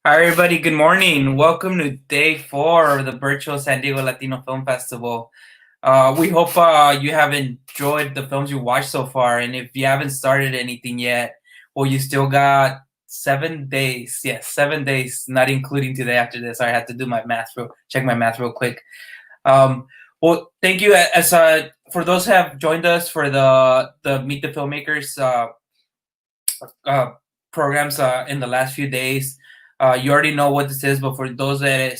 Hi, everybody. Good morning. Welcome to day 4 of the virtual San Diego Latino Film Festival. We hope you have enjoyed the films you watched so far. And if you haven't started anything yet, well, you still got 7 days. Yes, 7 days, not including today after this. I had to do my math, check my math real quick. Well, thank you. As for those who have joined us for the Meet the Filmmakers programs in the last few days. You already know what this is, but for those that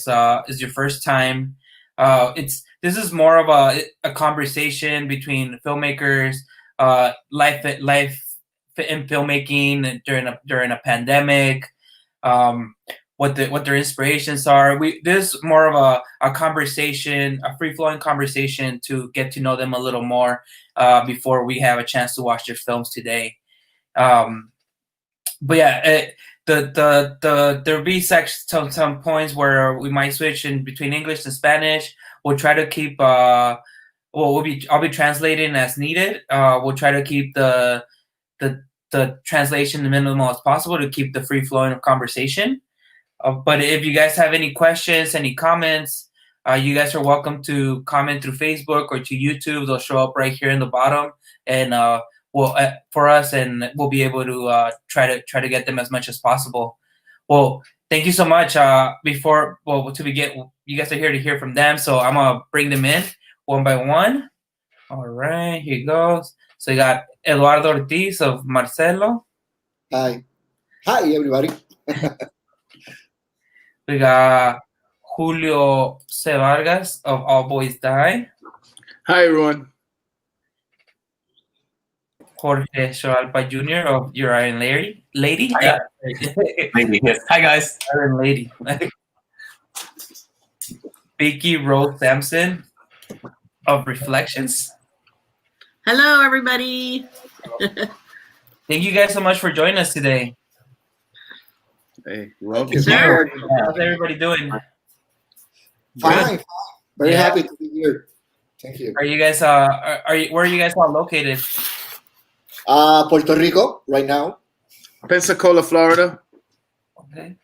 is your first time, this is more of a conversation between filmmakers, life in filmmaking during a pandemic, what their inspirations are. This is more of a conversation, a free flowing conversation to get to know them a little more before we have a chance to watch their films today. But yeah, there'll be some points where we might switch in between English and Spanish. We'll try to keep I'll be translating as needed. We'll try to keep the translation minimal as possible to keep the free flowing of conversation. But if you guys have any questions, any comments, you guys are welcome to comment through Facebook or to YouTube. They'll show up right here in the bottom, and for us, and we'll be able to try to get them as much as possible. Well, thank you so much. To begin, you guys are here to hear from them, so I'm gonna bring them in one by one. All right, here goes. So you got Eduardo Ortiz of Marcelo. Hi everybody. We got Julio C. Vargas of All Boys Die. Hi, everyone. Jorge Shoalpa Jr. of Your Iron Lady. Hi, Lady, yes. Hi, guys. Iron Lady. Vicky Rose Sampson of Reflections. Hello, everybody. Thank you guys so much for joining us today. Hey, welcome. Sure. How's everybody doing? Fine. Very happy to be here. Thank you. Are you guys where are you guys all located? Puerto Rico right now. Pensacola, Florida. Okay.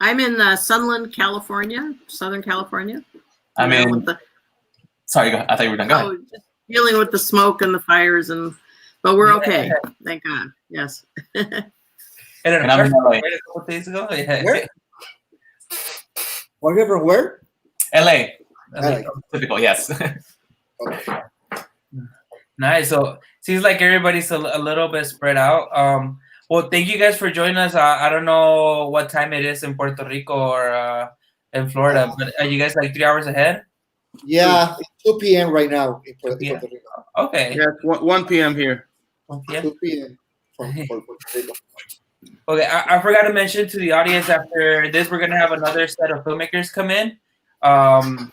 I'm in Sunland, California, Southern California. I'm in. Sorry, I thought you were done. Go ahead. Oh, just dealing with the smoke and the fires, but we're okay. Thank God. Yes. And I'm in LA. A couple days ago. Yeah. Where? Whatever, where? LA. LA. Typical, yes. Okay. Nice. So seems like everybody's a little bit spread out. Well, thank you guys for joining us. I don't know what time it is in Puerto Rico or in Florida, but are you guys like 3 hours ahead? Yeah, it's 2 p.m. right now in Puerto Rico. Okay. Yeah, 1 p.m. here. 1 p.m. 2 p.m. for Puerto Rico. Okay, I forgot to mention to the audience after this, we're gonna have another set of filmmakers come in. So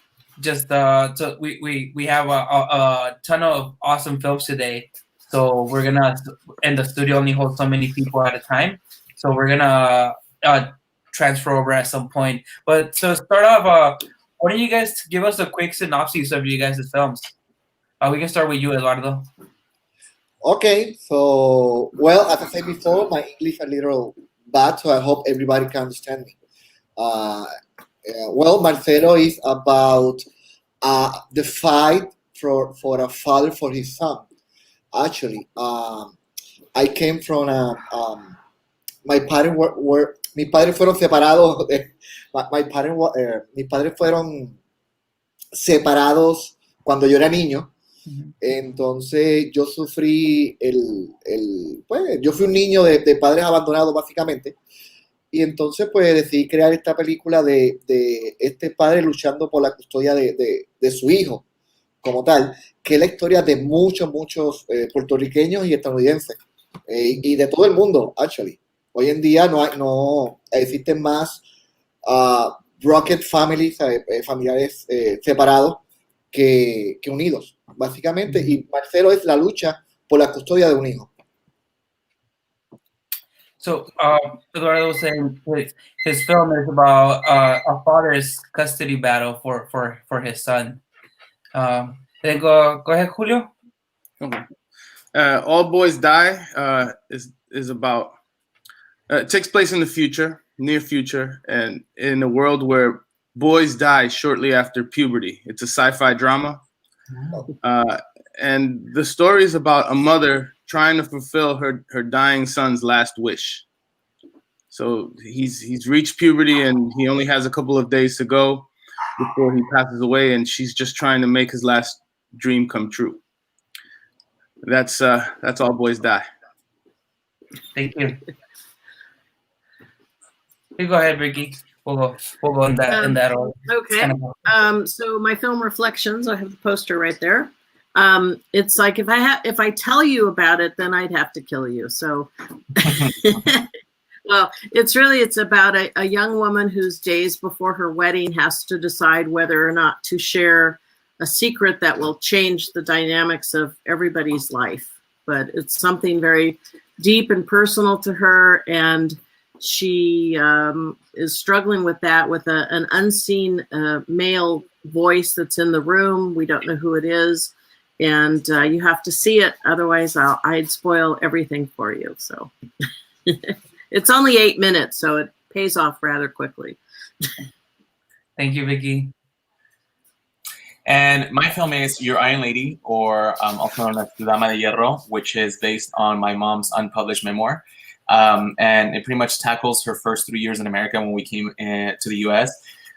we have a ton of awesome films today. So we're gonna, and the studio only holds so many people at a time. So we're gonna transfer over at some point. But so start off, why don't you guys give us a quick synopsis of you guys' films? We can start with you, Eduardo. Okay, so, well, as I said before, my English a little bad, so I hope everybody can understand me. Well, Marcelo is about the fight for a father for his son. Actually, I came from my parents were mis padres fueron separados. Mis padres fueron separados cuando yo era niño. Entonces yo sufrí pues yo fui un niño de padres abandonados básicamente, y entonces pues decidí crear esta película de este padre luchando por la custodia de su hijo como tal, que es la historia de muchos puertorriqueños y estadounidenses, y de todo el mundo, actually. Hoy en día no existen más broken families, familiares separados que unidos, básicamente, y Marcelo es la lucha por la custodia de un hijo. So Eduardo was saying his film is about a father's custody battle for his son. Then go ahead, Julio. Okay. All Boys Die is about it takes place in the future. near future, and in a world where boys die shortly after puberty. It's a sci-fi drama. And the story is about a mother trying to fulfill her dying son's last wish. So he's reached puberty and he only has a couple of days to go before he passes away, and she's just trying to make his last dream come true. That's All Boys Die. Thank you. You go ahead, Ricky. We'll go in that order. Okay. So my film Reflections, I have the poster right there. It's like if I tell you about it, then I'd have to kill you. So, well, it's about a young woman whose days before her wedding has to decide whether or not to share a secret that will change the dynamics of everybody's life. But it's something very deep and personal to her, and she is struggling with that with an unseen male voice that's in the room. We don't know who it is, and you have to see it. Otherwise, I'd spoil everything for you. So it's only 8 minutes, so it pays off rather quickly. Thank you, Vicky. And my film is Your Iron Lady, or also known as Tu Dama de Hierro, which is based on my mom's unpublished memoir. And it pretty much tackles her first 3 years in America when we came to the US,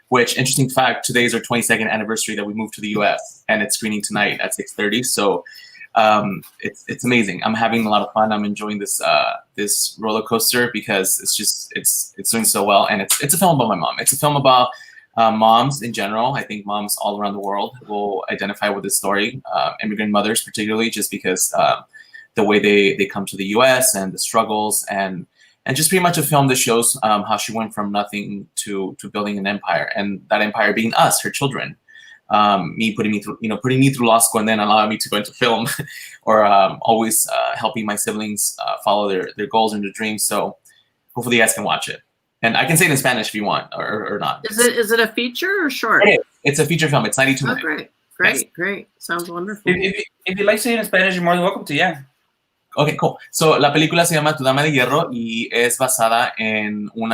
which, interesting fact, today is our 22nd anniversary that we moved to the US, and it's screening tonight at 6:30. So it's amazing. I'm having a lot of fun. I'm enjoying this this roller coaster because it's doing so well. And it's a film about my mom. It's a film about moms in general. I think moms all around the world will identify with this story, immigrant mothers particularly, just because the way they come to the U.S. and the struggles, and just pretty much a film that shows how she went from nothing to building an empire, and that empire being us, her children. Putting me through law school and then allowing me to go into film, or always helping my siblings follow their goals and their dreams. So hopefully you guys can watch it. And I can say it in Spanish if you want, or not. Is it a feature or short? It's a feature film. It's 92 minutes. Great. Sounds wonderful. If you like saying it in Spanish, you're more than welcome to, yeah. Okay, cool. So la película se llama Tu Dama de Hierro y es basada en un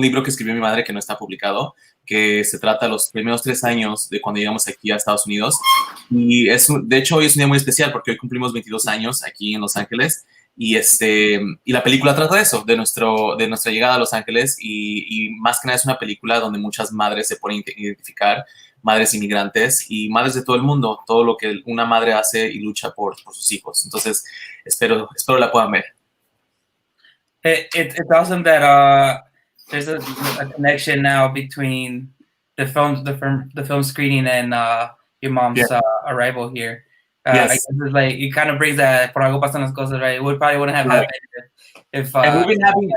libro que escribió mi madre que no está publicado, que se trata de los primeros 3 años de cuando llegamos aquí a Estados Unidos. Y de hecho hoy es un día muy especial porque hoy cumplimos 22 años aquí en Los Ángeles. Y la película trata de eso, de nuestra llegada a Los Ángeles, y más que nada es una película donde muchas madres se pueden identificar, madres inmigrantes y madres de todo el mundo, todo lo que una madre hace y lucha por sus hijos. Entonces, espero la puedan ver. It's awesome that there's a connection now between the film screening and your mom's arrival here. Yes. I guess it's like it kind of brings that por algo pasan las cosas, right? We probably wouldn't have happened if and we've been having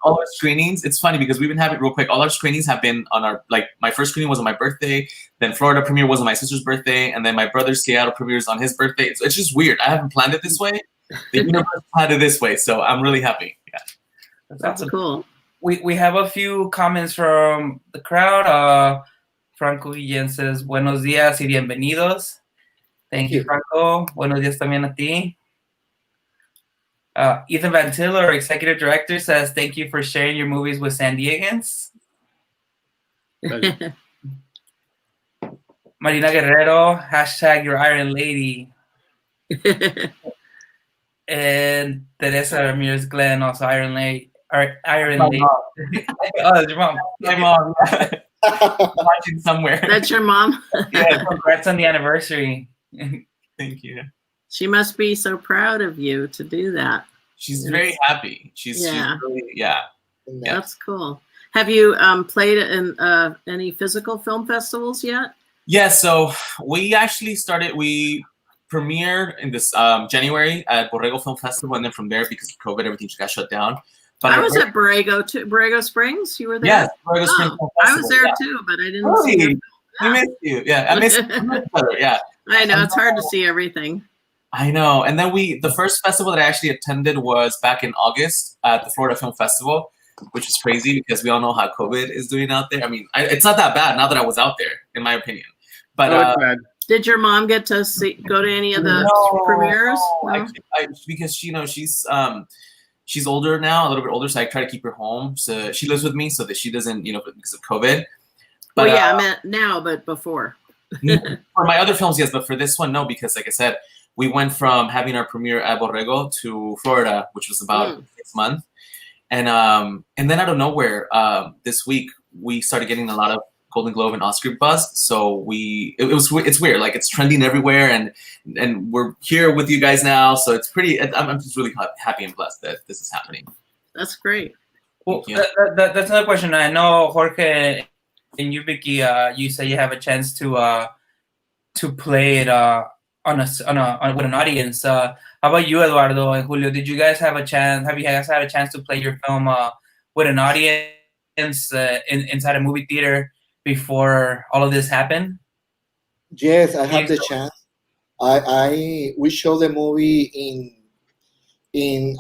all our screenings. It's funny because we've been having, real quick, all our screenings have been on our, like, my first screening was on my birthday, then Florida premiere was on my sister's birthday, and then my brother's Seattle premiere is on his birthday. It's just weird. I haven't planned it this way. The universe planned it this way, so I'm really happy. Yeah, that's awesome. Cool. We have a few comments from the crowd. Franco Guillén says, buenos días y bienvenidos. Thank you, Franco. Buenos días también a ti. Ethan Van Til, our executive director, says, thank you for sharing your movies with San Diegans. Marina Guerrero, hashtag your Iron Lady. And Teresa Ramirez Glenn, also Iron Lady. Iron Lady. Oh, that's your mom. My mom. Watching somewhere. That's your mom? Yeah, congrats on the anniversary. Thank you. She must be so proud of you to do that. She's very happy. She's really, That's cool. Have you played in any physical film festivals yet? Yeah, so we actually we premiered in this January at Borrego Film Festival, and then from there, because of COVID, everything just got shut down. But I was at Borrego too. Borrego Springs, you were there? Yes, Borrego Springs Film Festival. I was there too, but I didn't see you. I missed you. Yeah, I missed you. Yeah. I know, it's hard to see everything. I know. And then the first festival that I actually attended was back in August at the Florida Film Festival, which is crazy because we all know how COVID is doing out there. I mean, it's not that bad now that I was out there, in my opinion. But did your mom get to go to any of the premieres? No? Because she's she's older now, a little bit older, so I try to keep her home. So she lives with me so that she doesn't, because of COVID. But, well, yeah, I meant now, but before. For my other films, yes, but for this one, no, because like I said, we went from having our premiere at Borrego to Florida, which was about 6 months. And then out of nowhere, this week we started getting a lot of Golden Globe and Oscar buzz. So it's weird, like it's trending everywhere, and we're here with you guys now. So it's pretty. I'm just really happy and blessed that this is happening. That's great. Well, that's another question. I know Jorge and you, Vicky, you say you have a chance to play it on with an audience. How about you, Eduardo and Julio? Did you guys have a chance? Have you guys had a chance to play your film with an audience inside a movie theater before all of this happened? Yes, I had the chance. We showed the movie in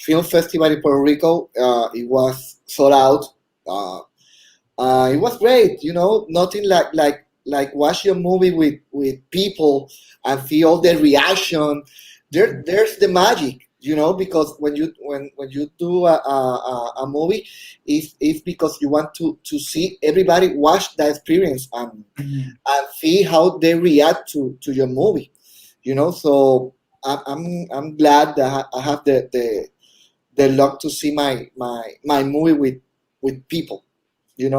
film festival in Puerto Rico. It was sold out. It was great. Nothing like watch your movie with people and see all the reaction. There's the magic, because when you do a movie, it's because you want to see everybody watch that experience and see how they react to your movie, So I'm glad that I have the luck to see my movie with people, it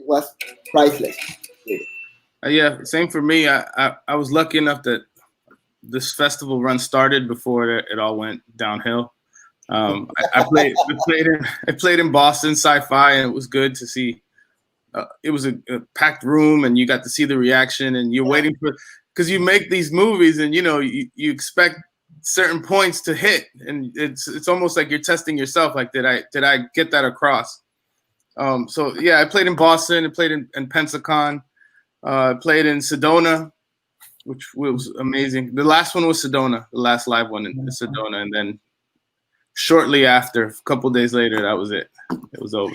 was priceless. Yeah, same for me. I was lucky enough that this festival run started before it all went downhill. I played in Boston Sci-Fi, and it was good to see. It was a packed room, and you got to see the reaction, and you're waiting for, because you make these movies, and you expect certain points to hit, and it's almost like you're testing yourself. Like, did I get that across? So yeah, I played in Boston. I played in Pensacon. I played in Sedona, which was amazing. The last one was Sedona, the last live one in Sedona, and then shortly after, a couple days later, that was it. It was over.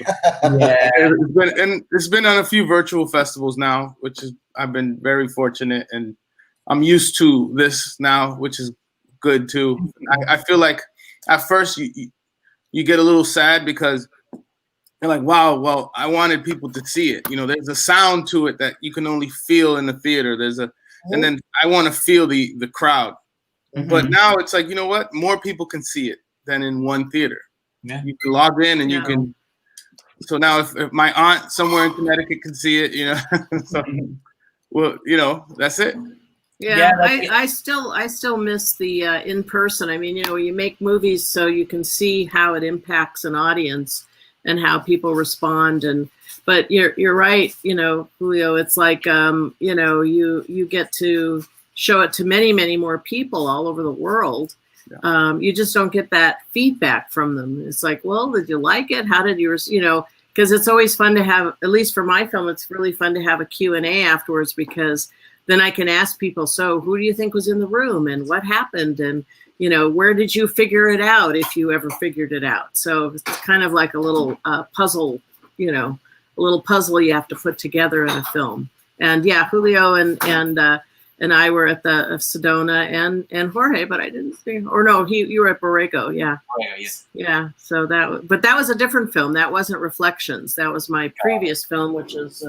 Yeah. It's been on a few virtual festivals now, I've been very fortunate, and I'm used to this now, which is good too. I feel like at first you get a little sad because you're like, wow, well, I wanted people to see it. There's a sound to it that you can only feel in the theater. And then I want to feel the crowd. But now it's like, you know what? More people can see it than in one theater. Yeah. You can log in and you can. So now if my aunt somewhere in Connecticut can see it, so, well, that's it. Yeah, I still miss the in person. I mean, you make movies so you can see how it impacts an audience and how people respond. But you're right, Julio. It's like you get to show it to many, many more people all over the world. Yeah. You just don't get that feedback from them. It's like, well, did you like it? How did you, because it's always fun to have, at least for my film, it's really fun to have a Q&A afterwards, because then I can ask people, so who do you think was in the room and what happened? And, where did you figure it out, if you ever figured it out? So it's kind of like a little puzzle, a little puzzle you have to put together in a film. And yeah, Julio and I were at the Sedona, and Jorge, but I didn't see, or no, you were at Borrego, yeah. Borrego, yes. Yeah, so that was a different film. That wasn't Reflections. That was my previous film, which is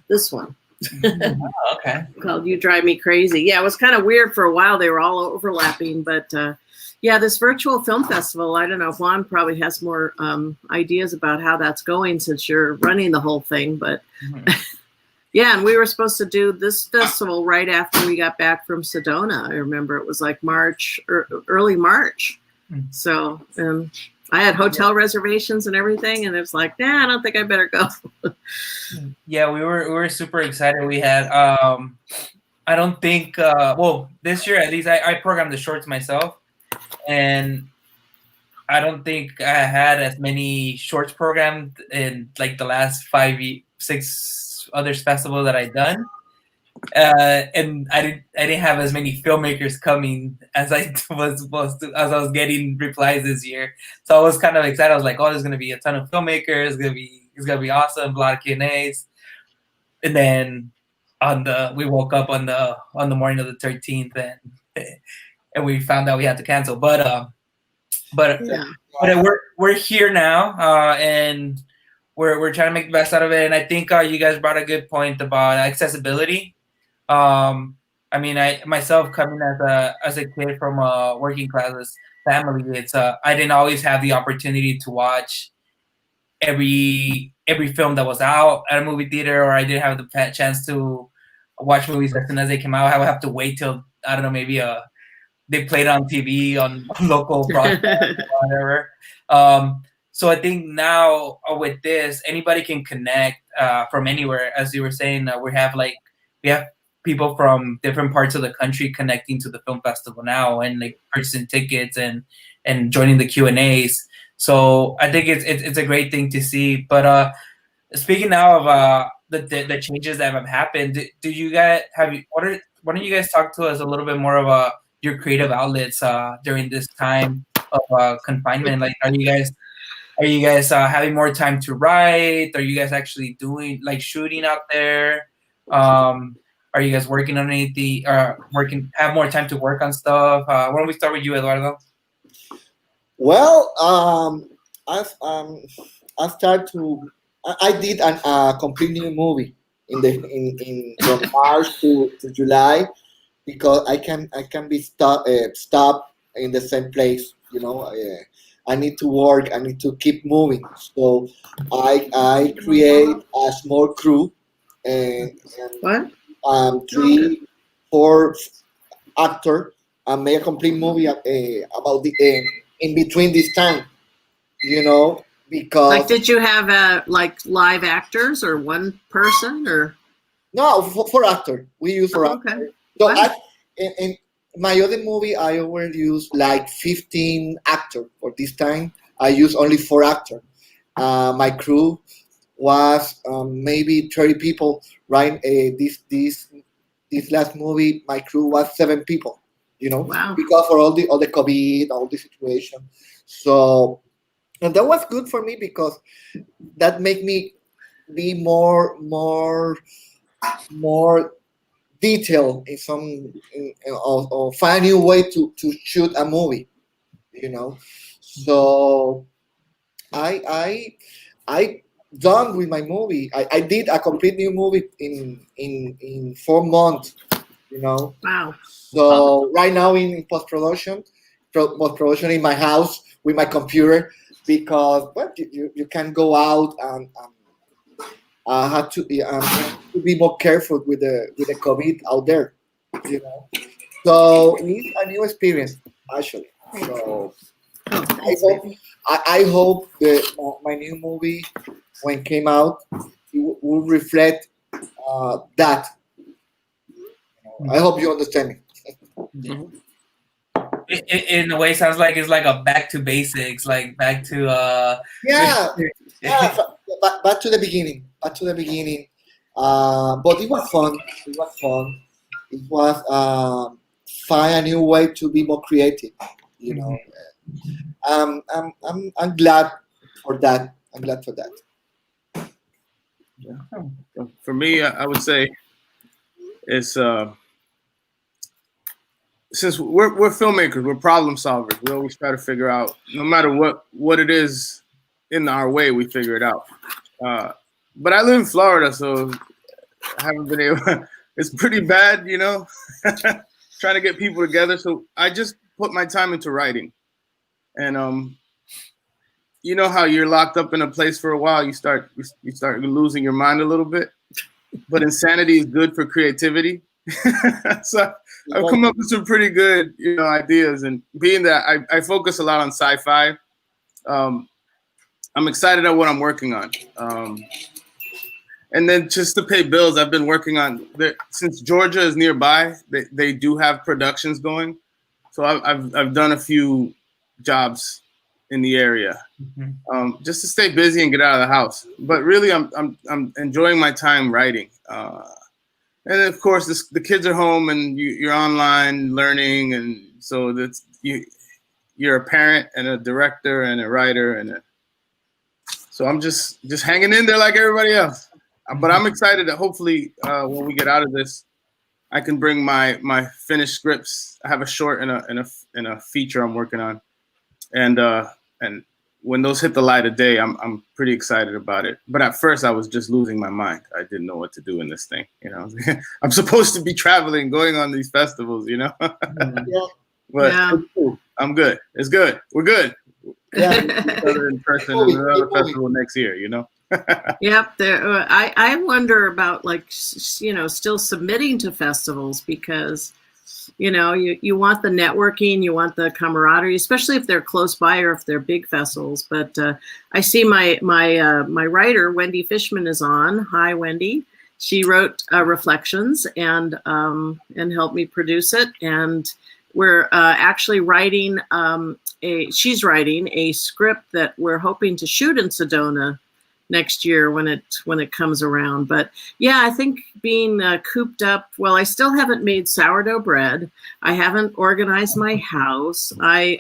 this one. Oh, okay. Called You Drive Me Crazy. Yeah, it was kind of weird for a while. They were all overlapping, but yeah, this virtual film festival, I don't know, Juan probably has more ideas about how that's going since you're running the whole thing, but yeah, and we were supposed to do this festival right after we got back from Sedona. I remember it was like March or early March. So I had hotel reservations and everything, and it was like, I don't think I better go. Yeah, we were super excited. We had I don't think this year at least I programmed the shorts myself, and I don't think I had as many shorts programmed in like the last 5-6 other festivals that I'd done. And I didn't have as many filmmakers coming as I was supposed to, as I was getting replies this year. So I was kind of excited. I was like, oh, there's gonna be a ton of filmmakers. It's gonna be awesome. A lot of Q&As. And then we woke up on the morning of the 13th, and we found out we had to cancel. But But Yeah. we're here now, and we're trying to make the best out of it. And I think you guys brought a good point about accessibility. I mean, I myself coming as a kid from a working class family, it's I didn't always have the opportunity to watch every film that was out at a movie theater, or I didn't have the chance to watch movies as soon as they came out. I would have to wait till, I don't know, maybe they played on TV on local broadcast or whatever. So I think now with this, anybody can connect from anywhere. As you were saying, we have people from different parts of the country connecting to the film festival now, and like purchasing tickets and joining the Q&As. So I think it's a great thing to see. But speaking now of the changes that have happened, do you guys why don't you guys talk to us a little bit more of your creative outlets during this time of confinement? Like, are you guys having more time to write? Are you guys actually doing like shooting out there? Are you guys working on anything? Have more time to work on stuff? Why don't we start with you, Eduardo? Well, I start to. I did a complete new movie in from March to July, because I can be stopped in the same place. I need to work. I need to keep moving. So I create a small crew, and What? 3, 4 actor, and make a complete movie about the in between this time. You know, Like, because did you have like live actors or one person or? no, for actor we use for actor. Okay. So Wow. in my other movie I already use like 15 actor. For this time I use only 4 actor. My crew was maybe 30 people. Right, this last movie my crew was 7 people. Wow. Because for all the COVID, all the situation. So, and that was good for me, because that make me be more detailed in or find a new way to shoot a movie. So I done with my movie. I did a complete new movie in 4 months. Wow. So right now in post production in my house with my computer, because well, you can go out and have to be more careful with the COVID out there. You know, so it's a new experience actually. So Oh, I thanks, hope baby. I hope that my new movie, when came out, it will reflect that. I hope you understand me. In a way, sounds like it's like a back to basics, like back to Yeah, yeah. Back to the beginning. Back to the beginning. But it was fun. It was fun. It was find a new way to be more creative. You know. I'm glad for that. I'm glad for that. For me, I would say it's since we're filmmakers, we're problem solvers. We always try to figure out, no matter what it is in our way, we figure it out. But I live in Florida, so I haven't been able. It's pretty bad, trying to get people together. So I just put my time into writing, and you know how you're locked up in a place for a while, you start losing your mind a little bit. But insanity is good for creativity. So I've come up with some pretty good, ideas. And being that I focus a lot on sci-fi, I'm excited at what I'm working on. And then just to pay bills, I've been working on since Georgia is nearby. They do have productions going, so I've done a few jobs in the area, just to stay busy and get out of the house. But really, I'm enjoying my time writing. And of course, the kids are home and you're online learning, and so you're a parent and a director and a writer so I'm just hanging in there like everybody else. But I'm excited that hopefully when we get out of this, I can bring my finished scripts. I have a short and a feature I'm working on. And when those hit the light of day, I'm pretty excited about it. But at first, I was just losing my mind. I didn't know what to do in this thing. You know, I'm supposed to be traveling, going on these festivals. You know, but it's cool. I'm good. It's good. We're good. Yeah. In person and another festival next year. You know. Yep. I wonder about, like, you know, still submitting to festivals, because, you know, you want the networking, you want the camaraderie, especially if they're close by or if they're big festivals. But I see my writer, Wendy Fishman, is on. Hi, Wendy. She wrote Reflections and helped me produce it. And we're actually writing she's writing a script that we're hoping to shoot in Sedona next year when it comes around. But yeah, I think being cooped up, well, I still haven't made sourdough bread. I haven't organized my house. I've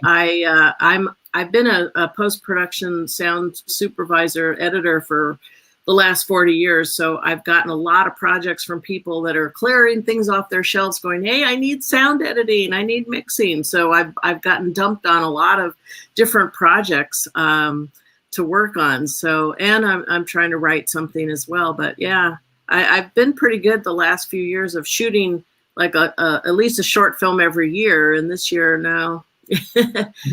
been a post-production sound supervisor, editor for the last 40 years. So I've gotten a lot of projects from people that are clearing things off their shelves going, hey, I need sound editing, I need mixing. So I've gotten dumped on a lot of different projects to work on. So, and I'm trying to write something as well. But yeah, I've been pretty good the last few years of shooting like at least a short film every year. And this year, no,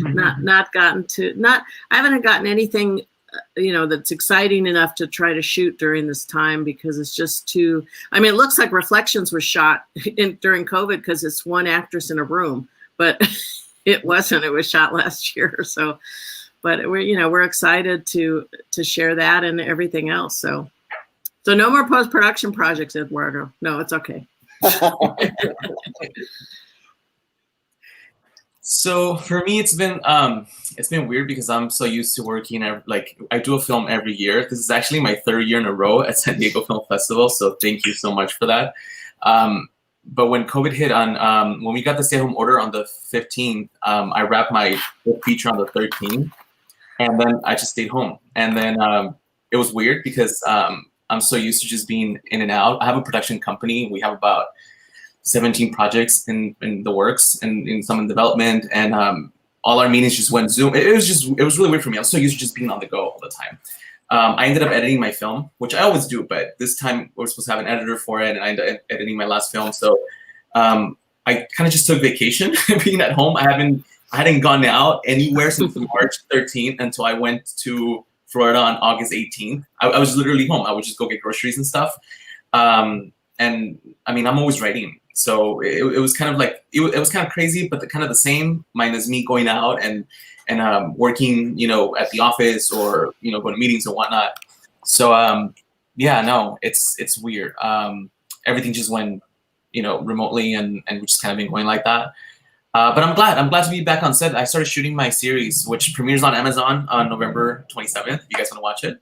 not gotten to, I haven't gotten anything, you know, that's exciting enough to try to shoot during this time, because it's just too, I mean, it looks like Reflections was shot during COVID because it's one actress in a room, but it wasn't. It was shot last year. So, but we're excited to share that and everything else. So no more post-production projects, Eduardo. No, it's okay. So for me, it's been weird because I'm so used to working like I do a film every year. This is actually my third year in a row at San Diego Film Festival. So thank you so much for that. But when COVID hit when we got the stay-at-home order on the 15th, I wrapped my feature on the 13th. And then I just stayed home. And then it was weird because I'm so used to just being in and out. I have a production company. We have about 17 projects in the works and in some in development. And all our meetings just went Zoom. It was really weird for me. I was so used to just being on the go all the time. I ended up editing my film, which I always do. But this time we're supposed to have an editor for it. And I ended up editing my last film. So I kind of just took vacation being at home. I hadn't gone out anywhere since March 13th until I went to Florida on August 18th. I was literally home. I would just go get groceries and stuff. And I mean, I'm always writing. So it was kind of like, it was kind of crazy, but kind of the same, minus me going out and working, you know, at the office or, you know, going to meetings and whatnot. So yeah, no, it's weird. Everything just went, you know, remotely and we just kind of been going like that. But I'm glad to be back on set. I started shooting my series, which premieres on Amazon on November 27th, if you guys want to watch it.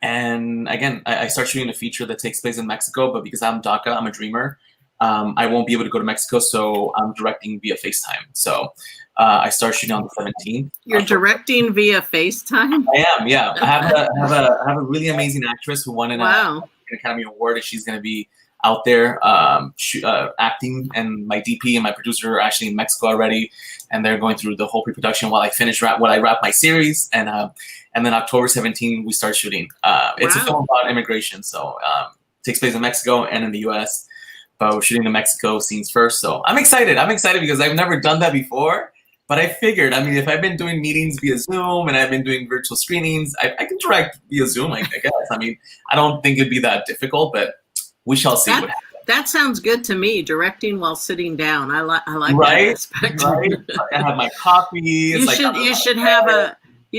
And again, I start shooting a feature that takes place in Mexico, but because I'm DACA, I'm a dreamer, I won't be able to go to Mexico, so I'm directing via FaceTime. So I start shooting on the 17th. You're directing via FaceTime? I am, yeah. I have a really amazing actress who won an Academy Award, and she's going to be out there acting, and my DP and my producer are actually in Mexico already, and they're going through the whole pre-production while I wrap my series, and then October 17th we start shooting. It's a film about immigration, so takes place in Mexico and in the US, but we're shooting the Mexico scenes first. So I'm excited because I've never done that before, but I figured, I mean, if I've been doing meetings via Zoom and I've been doing virtual screenings, I can direct via Zoom, I guess. I mean, I don't think it'd be that difficult, but we shall see what happens. That sounds good to me. Directing while sitting down. I like right? that aspect. Right. I have my coffee. You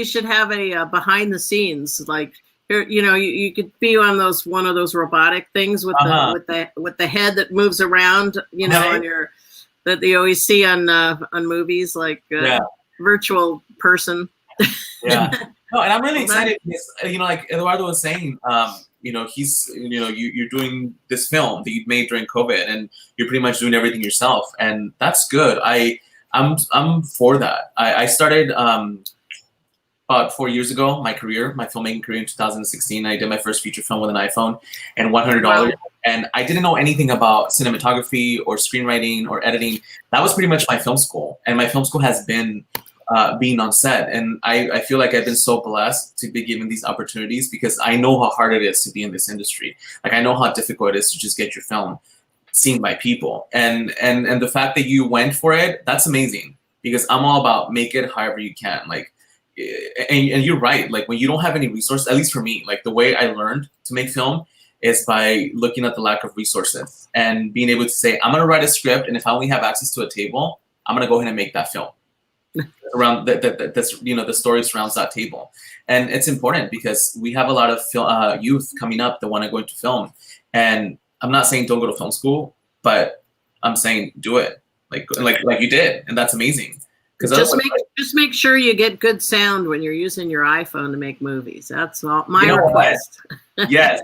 should have a behind the scenes, like, you know, you could be on one of those robotic things with the head that moves around, you know, on your, that they always see on movies, like virtual person. Yeah. No, and I'm really excited because, you know, like Eduardo was saying, you know, you're doing this film that you made during COVID, and you're pretty much doing everything yourself, and that's good. I'm for that. I started about 4 years ago, my filmmaking career in 2016. I did my first feature film with an iPhone and $100. Wow. And I didn't know anything about cinematography or screenwriting or editing. That was pretty much my film school. And my film school has been being on set. And I feel like I've been so blessed to be given these opportunities because I know how hard it is to be in this industry. Like, I know how difficult it is to just get your film seen by people. And the fact that you went for it, that's amazing, because I'm all about make it however you can. Like, and you're right. Like, when you don't have any resources, at least for me, like the way I learned to make film is by looking at the lack of resources and being able to say, I'm going to write a script, and if I only have access to a table, I'm going to go ahead and make that film around that's, you know, the story surrounds that table. And it's important because we have a lot of youth coming up that want to go into film. And I'm not saying don't go to film school, but I'm saying do it like you did. And that's amazing. Just make sure you get good sound when you're using your iPhone to make movies. That's all my request. Yes,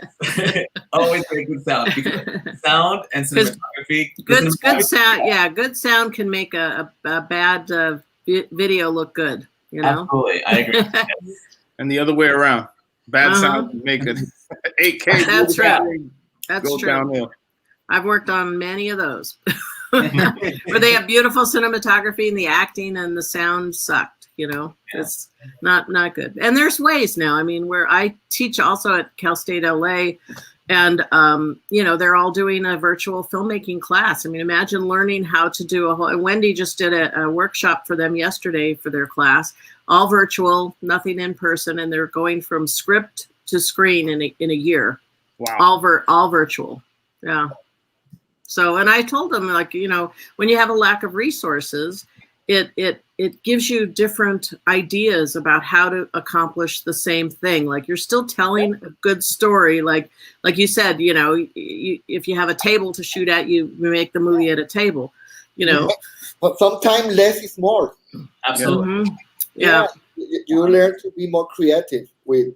always make good sound. Because sound and cinematography. Good sound. Yeah, good sound can make a bad video look good. You know. Absolutely, I agree. And the other way around, bad sound can make it 8K. That's right. That's go true. Downhill. I've worked on many of those. Where they have beautiful cinematography and the acting and the sound sucked, you know. It's not good. And there's ways now. I mean, where I teach also at Cal State LA, and you know, they're all doing a virtual filmmaking class. I mean, imagine learning how to do a whole, and Wendy just did a workshop for them yesterday for their class, all virtual, nothing in person, and they're going from script to screen in a year. Wow. All virtual. Yeah. So, and I told them, like, you know, when you have a lack of resources, it gives you different ideas about how to accomplish the same thing. Like, you're still telling a good story. Like you said, you know, if you have a table to shoot at, you make the movie at a table, you know. But sometimes less is more. Absolutely. Mm-hmm. Yeah. You learn to be more creative with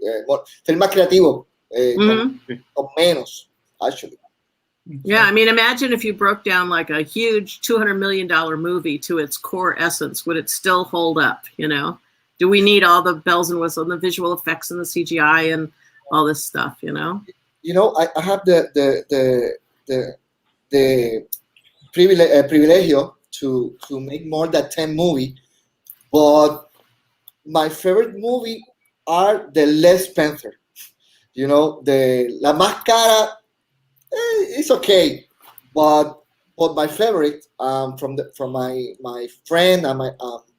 ser más creativo, con menos, actually. Yeah, I mean, imagine if you broke down like a huge $200 million movie to its core essence. Would it still hold up? You know, do we need all the bells and whistles and the visual effects and the CGI and all this stuff? You know. You know, I have the privilegio to make more than 10 movies, but my favorite movie are the Les Spencer. You know, the La Máscara. It's okay, but my favorite from my friend and my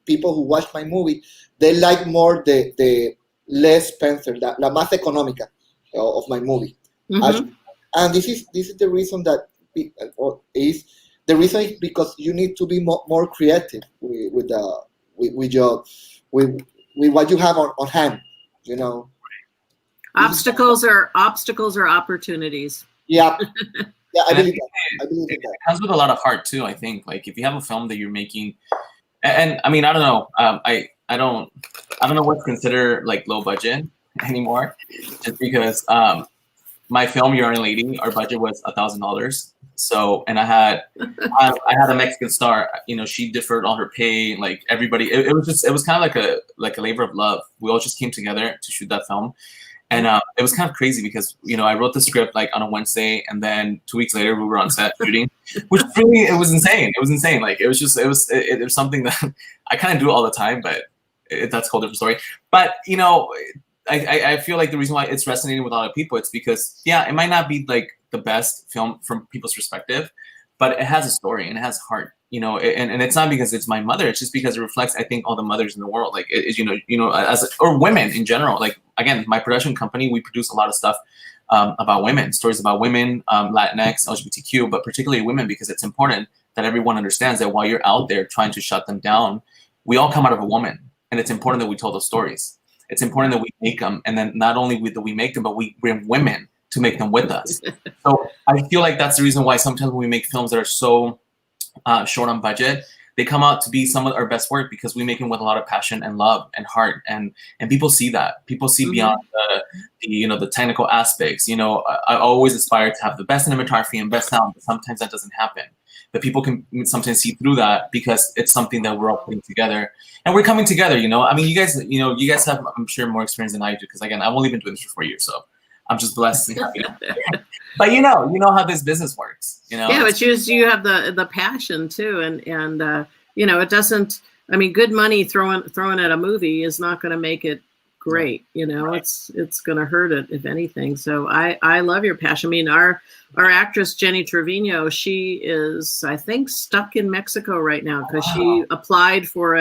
people who watch my movie, they like more the Les Spencer, la más económica of my movie. Mm-hmm. And this is the reason that the reason is because you need to be more creative with what you have on hand. You know, obstacles are opportunities. Yeah, I believe that. It comes with a lot of heart too. I think, like, if you have a film that you're making, and I mean, I don't know, I don't know what's considered like low budget anymore, just because my film, Your Iron Lady, our budget was $1,000. So, and I had a Mexican star. You know, she deferred all her pay. Like, everybody, it was kind of like a labor of love. We all just came together to shoot that film. And it was kind of crazy because, you know, I wrote the script like on a Wednesday, and then 2 weeks later we were on set shooting, which really, it was insane. It was insane. Like, it was something that I kind of do all the time, but that's a whole different story. But, you know, I feel like the reason why it's resonating with a lot of people, it's because, yeah, it might not be like the best film from people's perspective, but it has a story and it has heart. You know, and it's not because it's my mother. It's just because it reflects, I think, all the mothers in the world. Like, or women in general. Like, again, my production company, we produce a lot of stuff about women, stories about women, Latinx, LGBTQ, but particularly women, because it's important that everyone understands that while you're out there trying to shut them down, we all come out of a woman, and it's important that we tell those stories. It's important that we make them, and then not only that we make them, but we bring women to make them with us. So I feel like that's the reason why sometimes when we make films that are so short on budget, they come out to be some of our best work, because we make them with a lot of passion and love and heart, and people see that. People see beyond the technical aspects. You know, I always aspire to have the best cinematography and best sound, but sometimes that doesn't happen. the people can sometimes see through that because it's something that we're all putting together, and we're coming together. I mean, you guys have, I'm sure, more experience than I do because again, I've only been doing this for 4 years, so I'm just blessed and happy. But you know how this business works. Yeah, but you have the passion too, and it doesn't. I mean, good money thrown at a movie is not going to make it great. Right. It's going to hurt it if anything. So I love your passion. I mean, our actress Jenny Trevino, she is, I think, stuck in Mexico right now because she applied for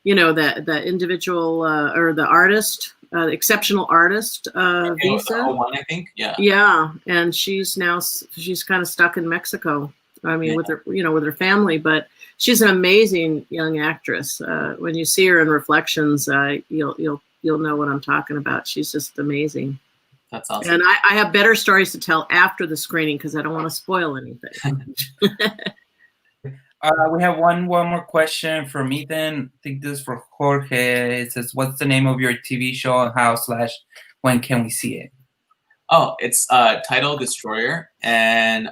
the individual or the artist. Exceptional artist visa. One, I think. Yeah. Yeah, and she's kind of stuck in Mexico. I mean, with her family, but she's an amazing young actress. When you see her in Reflections, you'll know what I'm talking about. She's just amazing. That's awesome. And I have better stories to tell after the screening because I don't want to spoil anything. We have one more question from Ethan. I think this is for Jorge. It says, "What's the name of your TV show and when can we see it?" Oh, it's Title Destroyer, and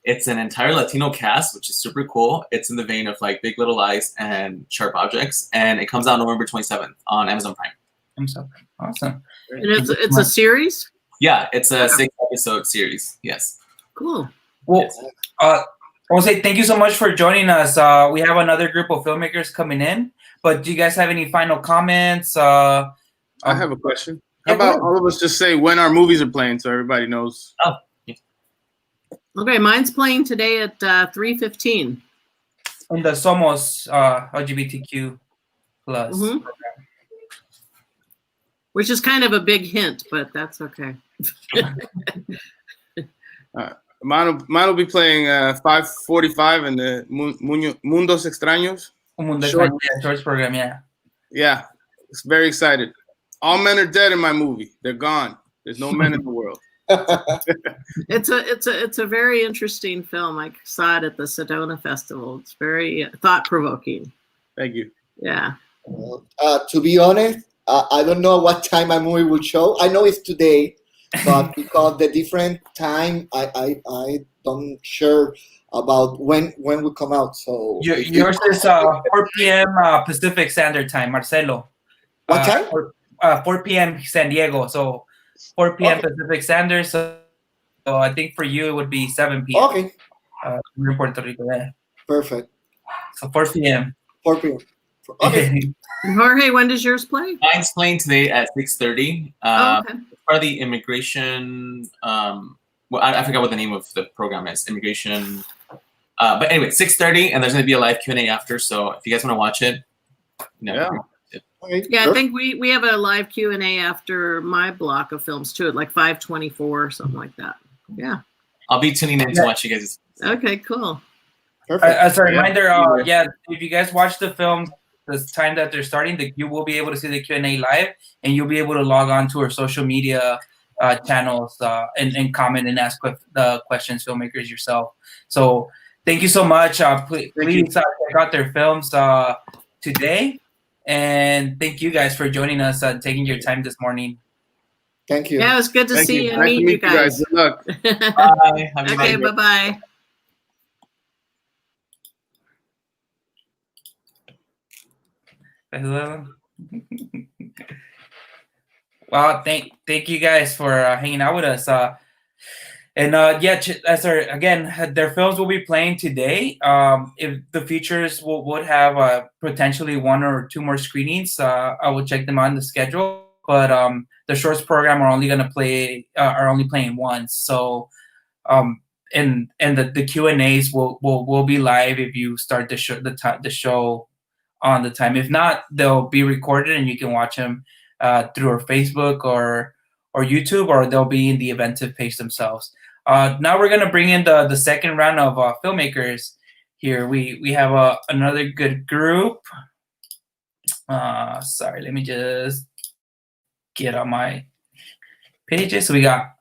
it's an entire Latino cast, which is super cool. It's in the vein of like Big Little Lies and Sharp Objects, and it comes out November 27th on Amazon Prime. Awesome. And it's a series? Yeah, it's a 6-episode series. Yes. Cool. Well, Jose, thank you so much for joining us. We have another group of filmmakers coming in, but do you guys have any final comments? I have a question. How about all of us just say when our movies are playing so everybody knows? Oh, yeah. Okay, mine's playing today at 3:15. In the Somos LGBTQ plus program. Which is kind of a big hint, but that's okay. Mine will be playing 5:45 in the Mundos Extraños. Shorts program, yeah. Yeah, it's very excited. All men are dead in my movie. They're gone. There's no men in the world. It's a very interesting film. I saw it at the Sedona Festival. It's very thought-provoking. Thank you. Yeah. To be honest, I don't know what time my movie will show. I know it's today, but because the different time, I don't sure about when will come out. So yours is 4 p.m. Pacific Standard Time, Marcelo. What time? 4 p.m. San Diego. So 4 p.m. Pacific Standard. So I think for you it would be 7 p.m. Okay. We're in Puerto Rico, yeah. Perfect. So 4 p.m. 4 p.m. Okay. Jorge, when does yours play? Mine's playing today at 6:30. Okay. For the immigration, I forgot what the name of the program is. Immigration. But anyway, 6:30, and there's going to be a live Q&A after. So if you guys want to watch it, Yeah. Okay. Yeah, Sure. I think we have a live Q&A after my block of films too, at like 5:24 or something like that. Yeah. I'll be tuning in to watch you guys. Okay, cool. Perfect. As a reminder, if you guys watch the film the time that they're starting, you will be able to see the Q&A live, and you'll be able to log on to our social media channels and comment and ask the questions, filmmakers yourself. So thank you so much. Please check out their films today, and thank you guys for joining us, taking your time this morning. Thank you. Yeah, it was good to Thank see you. and Nice to meet you guys. Good luck. Bye. Have a good Okay, night. bye-bye. Hello. Well, thank you guys for hanging out with us. Again, their films will be playing today. If the features would have potentially 1 or 2 more screenings, I will check them on the schedule. But the shorts program are only playing once. So, and the Q&As will be live if you start the show on the time. If not, they'll be recorded and you can watch them through our Facebook or YouTube, or they'll be in the Eventive page themselves. Now we're gonna bring in the second round of filmmakers here. We have another good group. Sorry, let me just get on my pages. So we got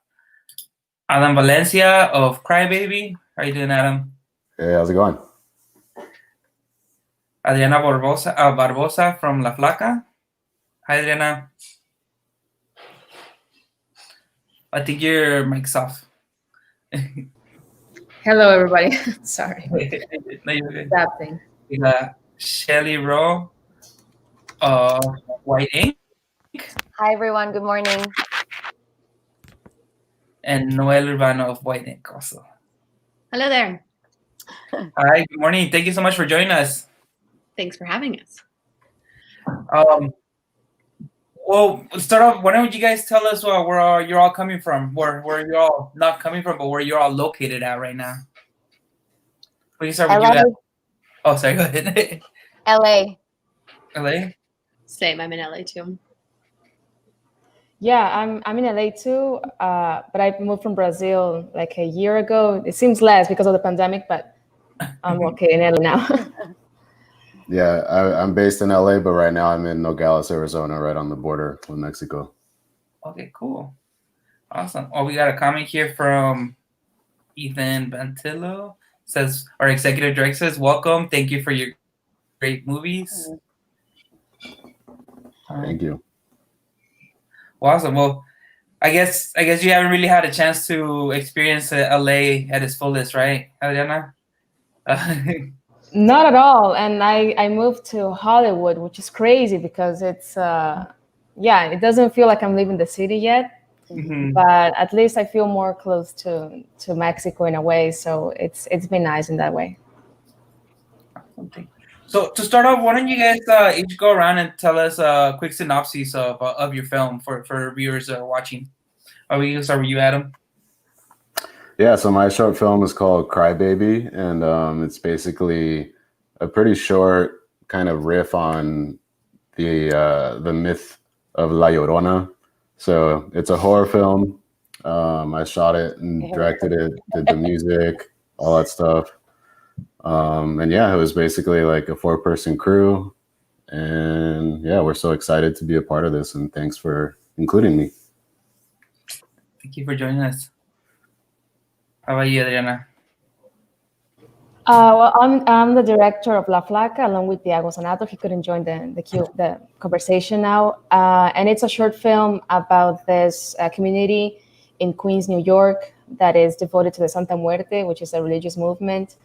Adam Valencia of Crybaby. How you doing, Adam? Hey, how's it going? Adriana Barbosa from La Flaca. Hi, Adriana. I think your mic's off. Hey Hello, everybody. Sorry. No, you're good. That thing. We got Shelly Rowe of White Ink Hi, everyone. Good morning. and Noel Urbano of White Ink also. Hello there. Hi, good morning. Thank you so much for joining us. Thanks for having us. Well, let's start off. Why don't you guys tell us where you're all coming from? Where you're all not coming from, but where you're all located at right now? We can start with you. LA. Oh, sorry. Go ahead. LA. LA. Same. I'm in LA too. Yeah, I'm in LA too, but I moved from Brazil like a year ago. It seems less because of the pandemic, but I'm okay in LA now. Yeah, I'm based in LA, but right now I'm in Nogales, Arizona, right on the border with Mexico. Okay, cool. Awesome. Oh, we got a comment here from Ethan Bantillo. Says our executive director says, "Welcome. Thank you for your great movies." Thank you. Well, awesome. Well, I guess you haven't really had a chance to experience LA at its fullest, right, Adriana? Not at all. And I moved to Hollywood, which is crazy because it's, it doesn't feel like I'm leaving the city yet. Mhm. But at least I feel more close to Mexico in a way. So it's been nice in that way. So to start off, why don't you guys each go around and tell us a quick synopsis of your film for viewers watching? We can start with you, Adam. Yeah, so my short film is called Crybaby, and it's basically a pretty short kind of riff on the myth of La Llorona. So it's a horror film. I shot it and directed it, did the music, all that stuff. And yeah, it was basically like a 4-person crew. And yeah, we're so excited to be a part of this, and thanks for including me. Thank you for joining us. How about you, Adriana? Well, I'm the director of La Flaca along with Diego Sanato. He couldn't join the conversation now. And it's a short film about this community in Queens, New York, that is devoted to the Santa Muerte, which is a religious movement.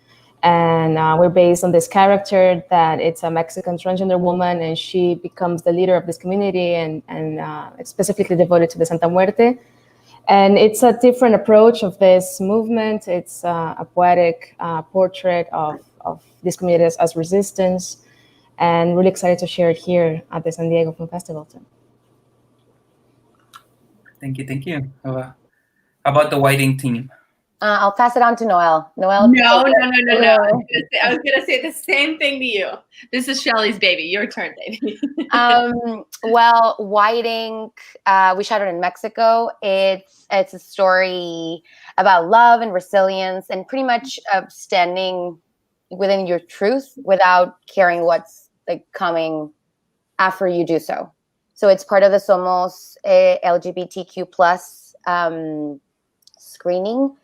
And we're based on this character that it's a Mexican transgender woman, and she becomes the leader of this community and specifically devoted to the Santa Muerte. And it's a different approach of this movement. It's a poetic portrait of this community as resistance, and really excited to share it here at the San Diego Film Festival too. Thank you. How about the White Ink team? I'll pass it on to Noel. Noel. No. I was gonna say the same thing to you. This is Shelly's baby. Your turn, baby. Well, White Ink, we shot it in Mexico. It's a story about love and resilience, and pretty much standing within your truth without caring what's like coming after you do so. So it's part of the Somos LGBTQ plus screening.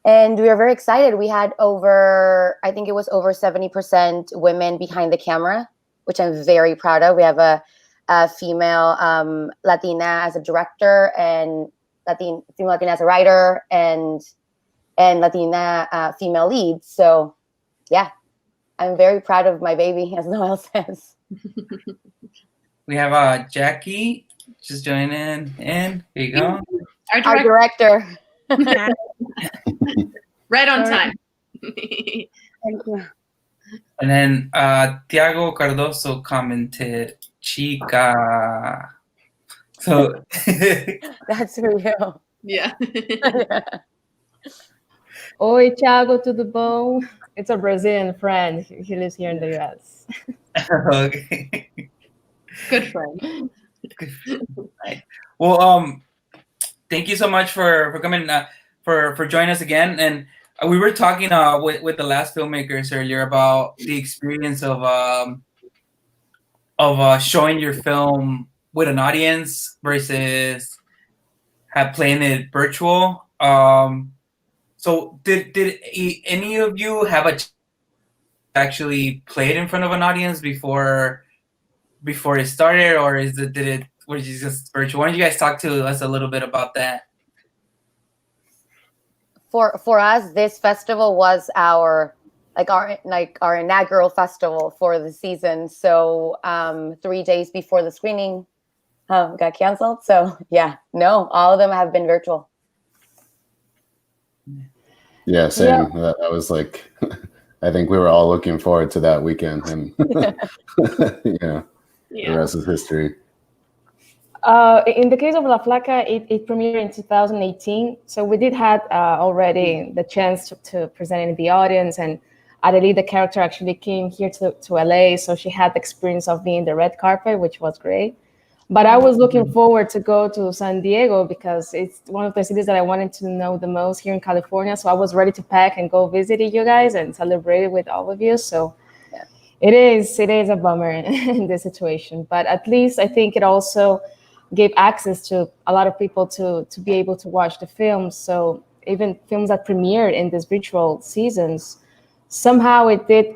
And we were very excited. We had over 70% women behind the camera, which I'm very proud of. We have a female Latina as a director, and female Latina as a writer, and Latina female leads. So yeah, I'm very proud of my baby, as Noel says. We have Jackie just joining in. Here you go. Our director. Right on time. Thank you. And then Tiago Cardoso commented, "Chica." So That's real. Yeah. Oi, Thiago to the bone. It's a Brazilian friend. He lives here in the US. Okay. Good friend. Well, thank you so much for coming for joining us again. And we were talking with the last filmmakers earlier about the experience of showing your film with an audience versus playing it virtual. So did any of you have a actually play it in front of an audience before it started, or was it just virtual? Why don't you guys talk to us a little bit about that? for us, this festival was our inaugural festival for the season. So 3 days before the screening got canceled. So yeah, no, all of them have been virtual. Yeah, same. That was like, I think we were all looking forward to that weekend, and yeah, the rest is history. In the case of La Flaca, it premiered in 2018. So we did have already the chance to present it in the audience. And Adelie, the character, actually came here to LA. So she had the experience of being the red carpet, which was great. But I was looking forward to go to San Diego because it's one of the cities that I wanted to know the most here in California. So I was ready to pack and go visit you guys and celebrate it with all of you. So it is a bummer in this situation. But at least I think it also gave access to a lot of people to be able to watch the films. So even films that premiered in these virtual seasons, somehow it did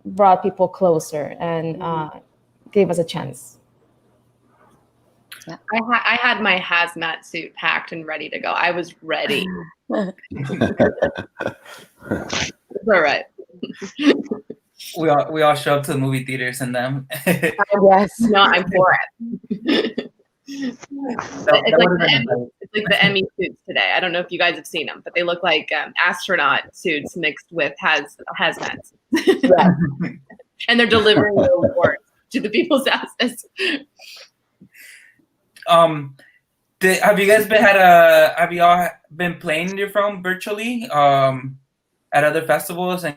brought people closer and gave us a chance. Yeah. I had my hazmat suit packed and ready to go. I was ready. It's all right. We all show up to the movie theaters in them. Yes. No, I'm for it. It's like the Emmy suits today. I don't know if you guys have seen them, but they look like astronaut suits mixed with hazmats. And they're delivering the awards to the people's houses. Have you all been playing your film virtually at other festivals and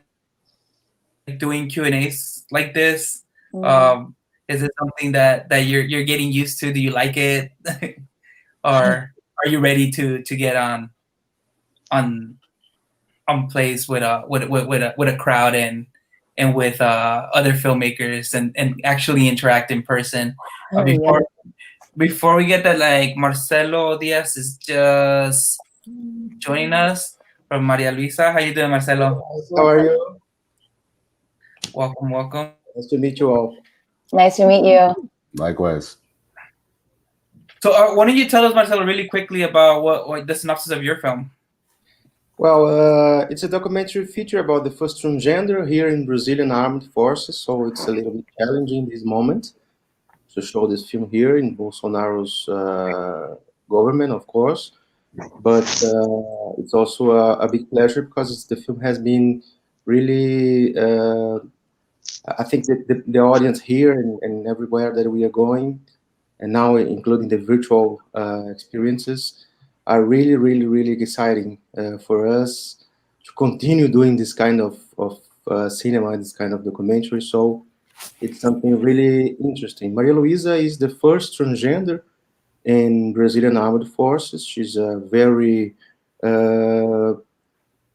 doing Q&As like this? Is it something that you're getting used to? Do you like it? Or are you ready to get on plays with a crowd and with other filmmakers and actually interact in person? Before we get that, like, Marcelo Diaz is just joining us from Maria Luisa. How you doing, Marcelo? How are you? Welcome. Nice to meet you all. Nice to meet you. Likewise. So why don't you tell us, Marcelo, really quickly about what the synopsis of your film? Well, it's a documentary feature about the first transgender here in Brazilian armed forces, so it's a little bit challenging this moment to show this film here in Bolsonaro's government, of course. But it's also a big pleasure because the film has been really, I think that the audience here and everywhere that we are going, and now including the virtual experiences, are really, really, really exciting for us to continue doing this kind of cinema, this kind of documentary. So it's something really interesting. Maria Luisa is the first transgender in Brazilian armed forces. She's a very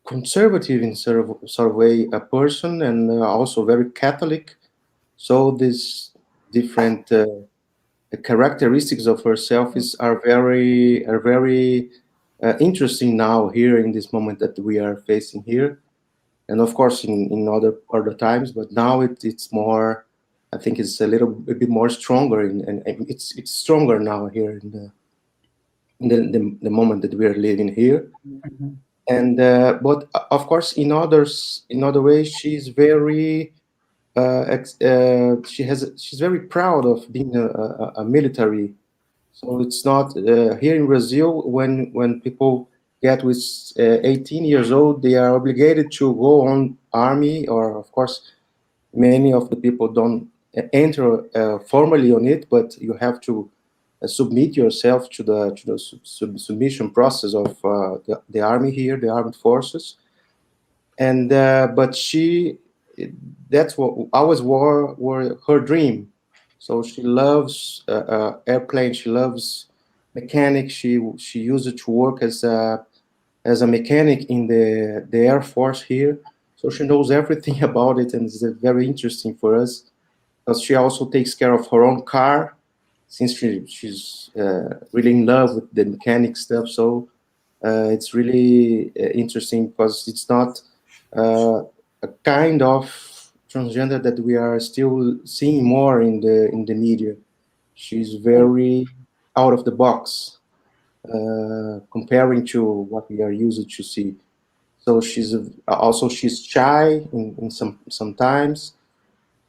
conservative in sort of way a person, and also very Catholic. So these different characteristics of herself are very interesting now here in this moment that we are facing here, and of course in other times. But now it's more. I think it's a bit more stronger, and it's stronger now here in the moment that we are living here. And but of course in other ways she's very she's very proud of being a military. So it's not here in Brazil when people get with 18 years old, they are obligated to go on army, or of course many of the people don't enter formally on it, but you have to submit yourself to the submission process of the army here, the armed forces. And but that's what always were her dream. So she loves airplanes. She loves mechanics. She used to work as a mechanic in the Air Force here. So she knows everything about it, and it's very interesting for us because she also takes care of her own car since she's really in love with the mechanic stuff. So it's really interesting because it's not a kind of transgender that we are still seeing more in the media. She's very out of the box. comparing to what we are used to see. So she's shy in sometimes,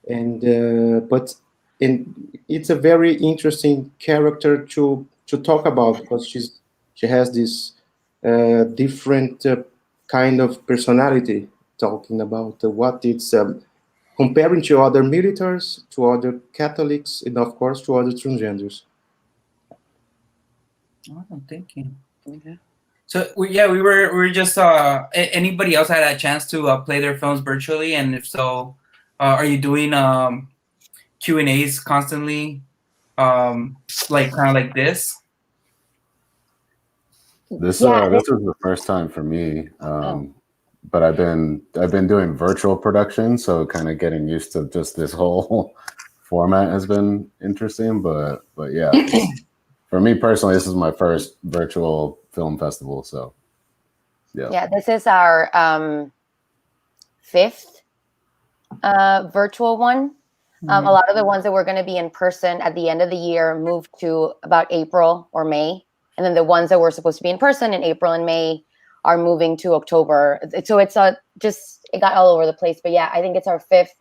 and but it's a very interesting character to talk about because she has this different kind of personality, talking about what it's comparing to other militaries, to other Catholics, and of course to other transgenders. Oh, thank you. Okay. So we were just anybody else had a chance to play their films virtually, and if so, are you doing Q&As constantly, like kind of like this? This Yeah, this was the first time for me, but I've been doing virtual production, so kind of getting used to just this whole format has been interesting. But yeah, for me personally, this is my first virtual film festival, so yeah. this is our fifth virtual one. A lot of the ones that were going to be in person at the end of the year moved to about April or May. And then the ones that were supposed to be in person in April and May are moving to October. So it's it got all over the place. But yeah, I think it's our fifth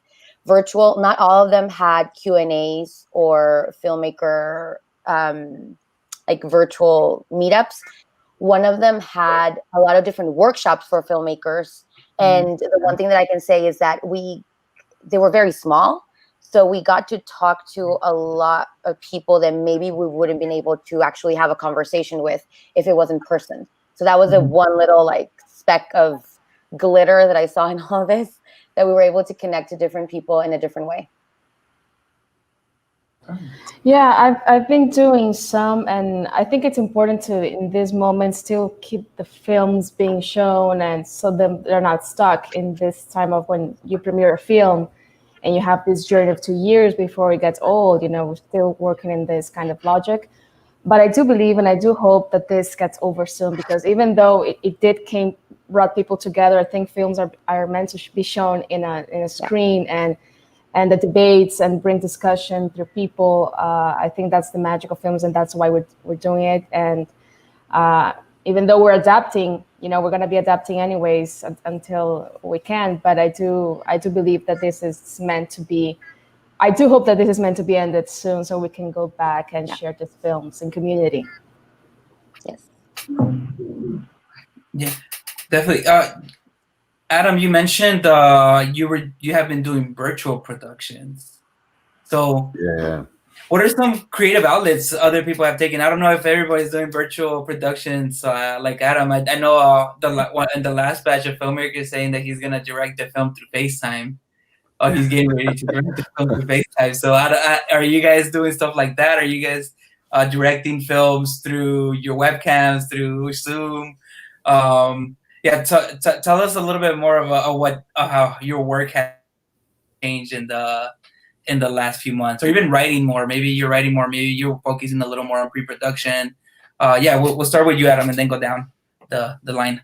virtual. Not all of them had Q&As or filmmaker like virtual meetups. One of them had a lot of different workshops for filmmakers. And the one thing that I can say is that they were very small. So we got to talk to a lot of people that maybe we wouldn't been able to actually have a conversation with if it was in person. So that was a one little like speck of glitter that I saw in all this, that we were able to connect to different people in a different way. Yeah, I've been doing some, and I think it's important to, in this moment, still keep the films being shown, and so they're not stuck in this time of when you premiere a film and you have this journey of 2 years before it gets old. We're still working in this kind of logic. But I do believe and I do hope that this gets over soon, because even though it brought people together, I think films are meant to be shown in a screen, and the debates and bring discussion through people. I think that's the magic of films, and that's why we're doing it. And even though we're adapting, we're going to be adapting anyways until we can. But I do believe that this is meant to be. I do hope that this is meant to be ended soon, so we can go back and share these films in community. Yes. Yeah, definitely. Adam, you mentioned you have been doing virtual productions. So Yeah. what are some creative outlets other people have taken? I don't know if everybody's doing virtual productions like Adam. I know in the last batch of filmmakers saying that he's gonna direct the film through FaceTime. Oh, he's getting ready to direct the film through FaceTime. So are you guys doing stuff like that? Are you guys directing films through your webcams, through Zoom? Yeah, tell us a little bit more of how your work has changed in the last few months, or even writing more. Maybe you're writing more. Maybe you're focusing a little more on pre-production. Yeah, we'll start with you, Adam, and then go down the line.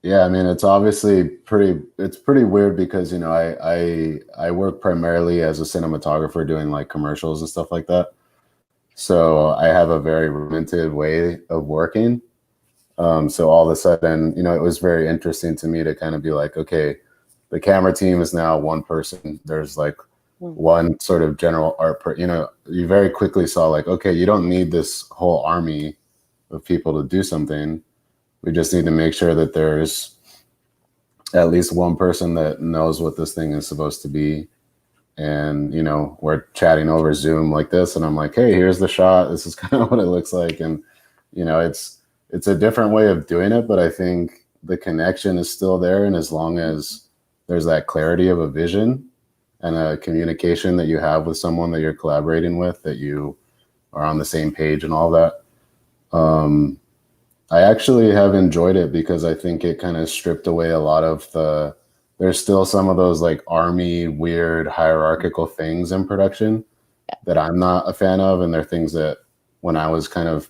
Yeah, I mean, it's obviously pretty weird because I work primarily as a cinematographer doing like commercials and stuff like that. So I have a very limited way of working. So all of a sudden, it was very interesting to me to kind of be like, okay, the camera team is now one person. There's like one sort of general art, you very quickly saw like, okay, you don't need this whole army of people to do something. We just need to make sure that there's at least one person that knows what this thing is supposed to be. And, we're chatting over Zoom like this, and I'm like, hey, here's the shot. This is kind of what it looks like. And, it's a different way of doing it, but I think the connection is still there. And as long as there's that clarity of a vision and a communication that you have with someone that you're collaborating with, that you are on the same page and all that, I actually have enjoyed it because I think it kind of stripped away a lot of there's still some of those like army weird hierarchical things in production that I'm not a fan of. And they're things that when I was kind of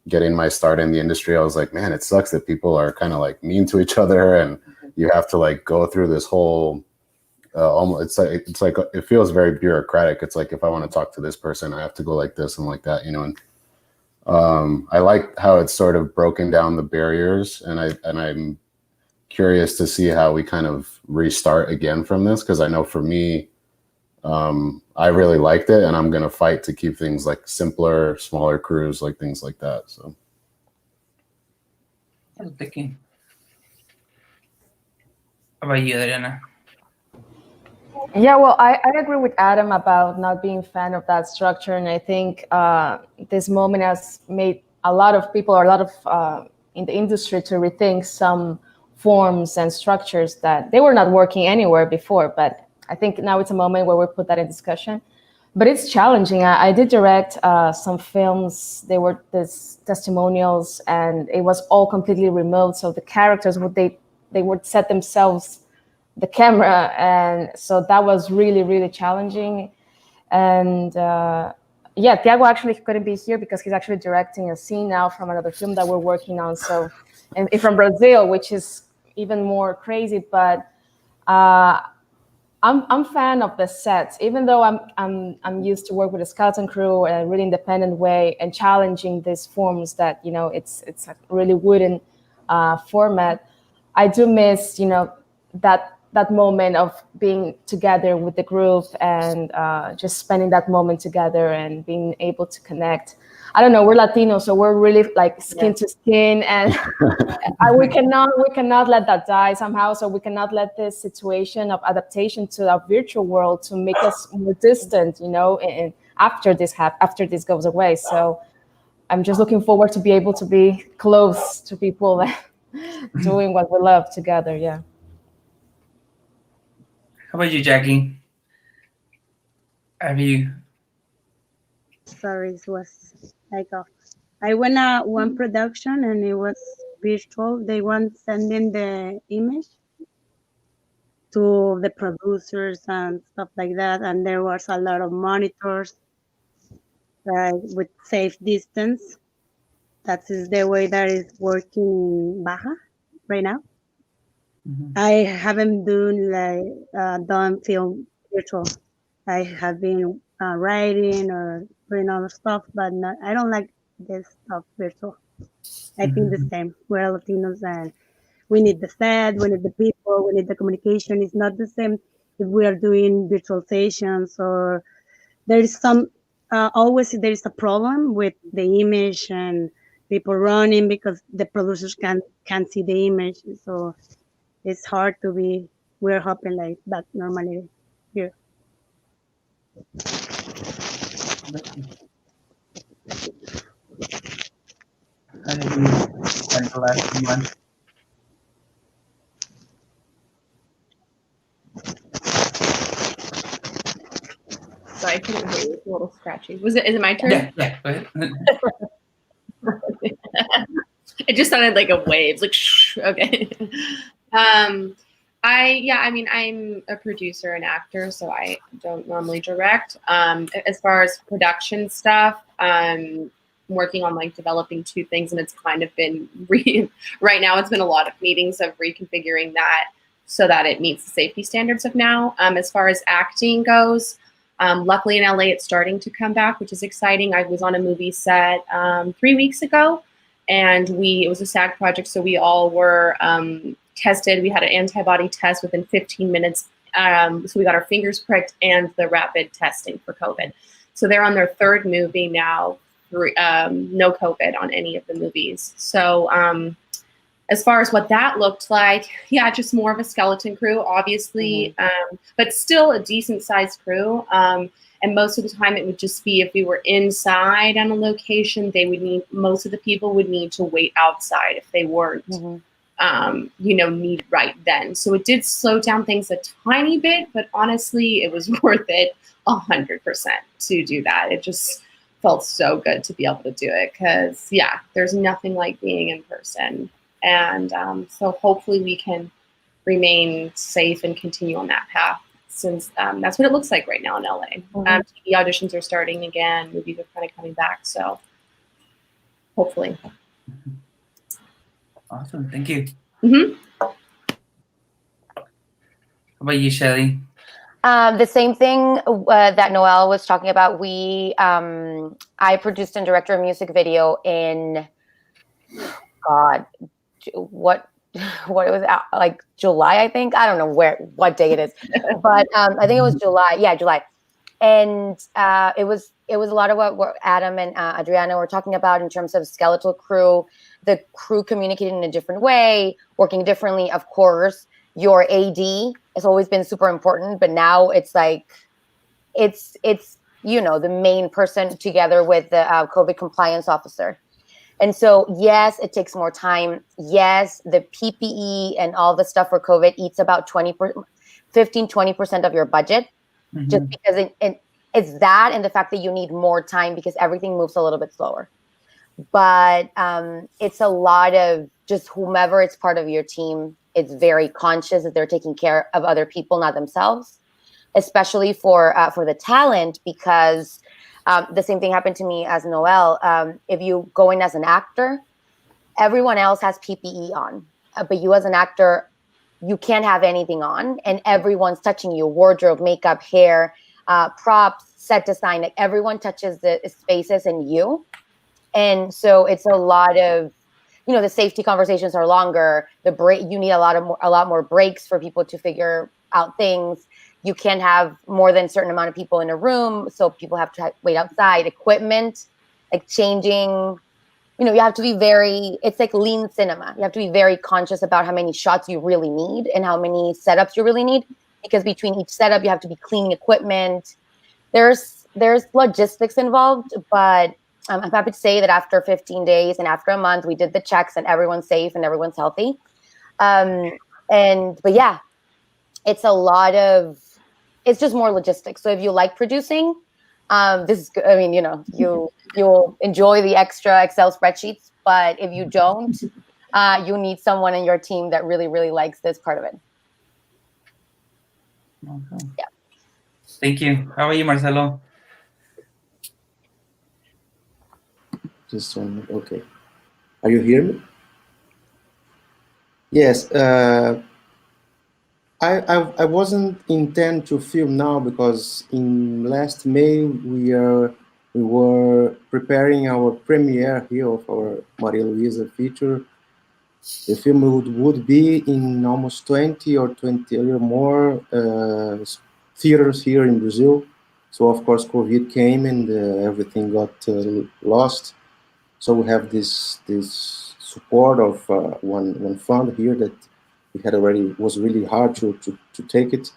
getting my start in the industry, I was like, man, it sucks that people are kind of like mean to each other, and you have to like go through this whole almost it's like it feels very bureaucratic. It's like if I want to talk to this person, I have to go like this and like that, and I like how it's sort of broken down the barriers, and I'm curious to see how we kind of restart again from this, because I know for me, I really liked it, and I'm gonna fight to keep things like simpler, smaller crews, like things like that. So. I was thinking. How about you, Adriana? Yeah, well, I agree with Adam about not being a fan of that structure, and I think this moment has made a lot of people, or a lot of in the industry, to rethink some forms and structures that they were not working anywhere before. But I think now it's a moment where we put that in discussion. But it's challenging. I did direct some films. They were this testimonials, and it was all completely remote. So the characters they would set themselves the camera, and so that was really challenging. And yeah, Tiago actually couldn't be here because he's actually directing a scene now from another film that we're working on, so, and from Brazil, which is even more crazy. But I'm fan of the sets, even though I'm used to work with a skeleton crew in a really independent way and challenging these forms that, you know, it's a really wooden format. I do miss, you know, that moment of being together with the group and just spending that moment together and being able to connect. I don't know, we're Latinos, so we're really like skin to skin, and we cannot let that die somehow. So we cannot let this situation of adaptation to our virtual world to make us more distant, you know, and after this goes away. So I'm just looking forward to be able to be close to people doing what we love together. Yeah. How about you, Jackie? Have you? Sorry, it was like I went at one production and it was virtual. They want sending the image to the producers and stuff like that, and there was a lot of monitors with safe distance. That is the way that is working in Baja right now. I haven't done film virtual. I have been writing or doing other stuff, but I don't like this stuff virtual. I think the same. We're Latinos and we need the set, we need the people, we need the communication. It's not the same if we are doing virtual sessions, or there is some, always there is a problem with the image and people running because the producers can't see the image. So it's hard to be, we're hoping like that normally here. How did you spend the last 2 months? Sorry, I couldn't hear you. It's a little scratchy. Is it my turn? Yeah. Go ahead. It just sounded like a wave. Like shh. Okay. I'm a producer and actor, so I don't normally direct. As far as production stuff, I'm working on like developing 2 things, and it's kind of been right now. It's been a lot of meetings of reconfiguring that so that it meets the safety standards of now. As far as acting goes, luckily in LA, it's starting to come back, which is exciting. I was on a movie set 3 weeks ago, and it was a SAG project, so we all were tested. We had an antibody test within 15 minutes. So we got our fingers pricked and the rapid testing for COVID. So they're on their 3rd movie now, no COVID on any of the movies. So as far as what that looked like, yeah, just more of a skeleton crew, obviously, but still a decent sized crew. And most of the time it would just be if we were inside on a location, most of the people would need to wait outside if they weren't, needed right then. So it did slow down things a tiny bit, but honestly, it was worth it 100% to do that. It just felt so good to be able to do it because, yeah, there's nothing like being in person. And so hopefully we can remain safe and continue on that path, since that's what it looks like right now in LA. TV auditions are starting again, movies are kind of coming back, so hopefully. Awesome, thank you. Mm-hmm. How about you, Shelly? The same thing that Noel was talking about. I produced and directed a music video in, God, what it was, like July, I think. I don't know what day it is, but I think it was July. Yeah, July. And it was a lot of what Adam and Adriana were talking about in terms of skeletal crew, the crew communicating in a different way, working differently. Of course, your AD has always been super important, but now it's like it's the main person together with the COVID compliance officer. And so, yes, it takes more time. Yes, the PPE and all the stuff for COVID eats about 15-20% of your budget, just because it's that and the fact that you need more time because everything moves a little bit slower. But it's a lot of just whomever it's part of your team, it's very conscious that they're taking care of other people, not themselves, especially for the talent, because the same thing happened to me as Noel. If you go in as an actor, everyone else has PPE on, but you as an actor, you can't have anything on, and everyone's touching you: wardrobe, makeup, hair, props, set design. Like everyone touches the spaces and you, and so it's a lot of, the safety conversations are longer. You need a lot more breaks for people to figure out things. You can't have more than a certain amount of people in a room, so people have to wait outside. Equipment, like changing, you have to be it's like lean cinema. You have to be very conscious about how many shots you really need and how many setups you really need, because between each setup, you have to be cleaning equipment. There's logistics involved, but I'm happy to say that after 15 days and after a month, we did the checks and everyone's safe and everyone's healthy. But yeah, it's it's just more logistics. So if you like producing, this is good. I mean, you'll enjoy the extra Excel spreadsheets, but if you don't, you need someone in your team that really, really likes this part of it. Okay. Yeah. Thank you. How are you, Marcelo? Just one. Okay. Are you hearing me? Yes. I wasn't intend to film now because in last May we were preparing our premiere here of our Maria Luisa feature. The film would be in almost 20 or more theaters here in Brazil. So of course COVID came and everything got lost. So we have this support of one fund here that we had already. Was really hard to take it,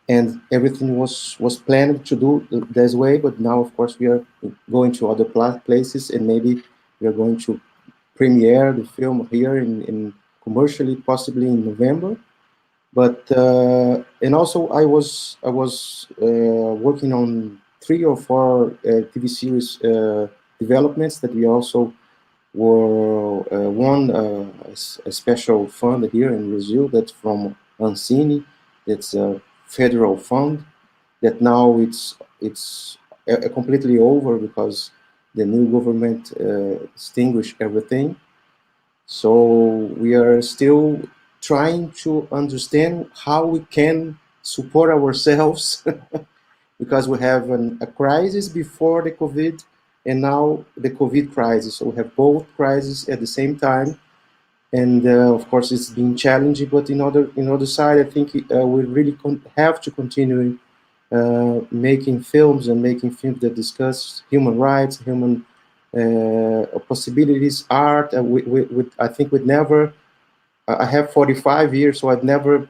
and everything was planned to do this way. But now, of course, we are going to other places, and maybe we are going to premiere the film here in commercially, possibly in November. But and also I was working on 3 or 4 TV series developments that we also were won a special fund here in Brazil. That's from Ancine. It's a federal fund that now it's completely over because the new government extinguished everything. So we are still trying to understand how we can support ourselves because we have a crisis before the COVID and now the COVID crisis. So we have both crises at the same time. And of course, it's been challenging, but in other side, I think we really have to continue making films that discuss human rights, human possibilities, art. I think we'd never. I have 45 years, so I've never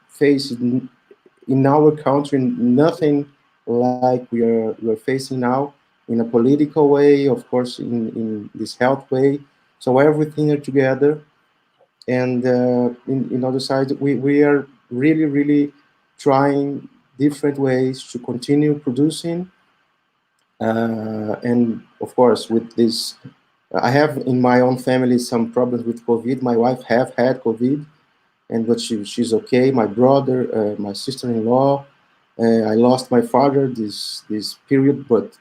faced in our country nothing like we're facing now, in a political way, of course, in this health way. So everything are together, and in other side, we are really trying different ways to continue producing. And of course, with this, I have in my own family some problems with COVID. My wife have had COVID, but she's okay. My brother, my sister-in-law, I lost my father this period, but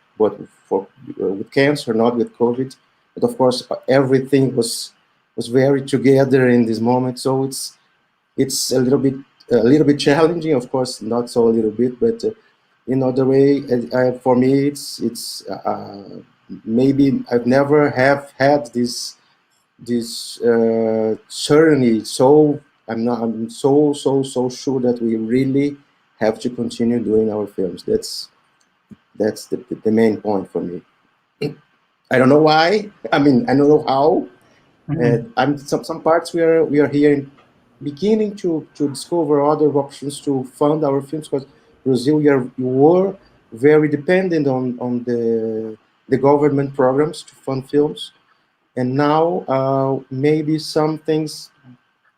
for with cancer, not with COVID. But of course, everything was very together in this moment. So it's a little bit a little bit challenging, of course, not so a little bit, but the way for me, it's maybe I've never have had this certainty. So I'm so sure that we really have to continue doing our films. That's the main point for me. I don't know why. I mean, I don't know how. I'm some parts we are here beginning to discover other options to fund our films, because Brazil, you were very dependent on the government programs to fund films, and now maybe some things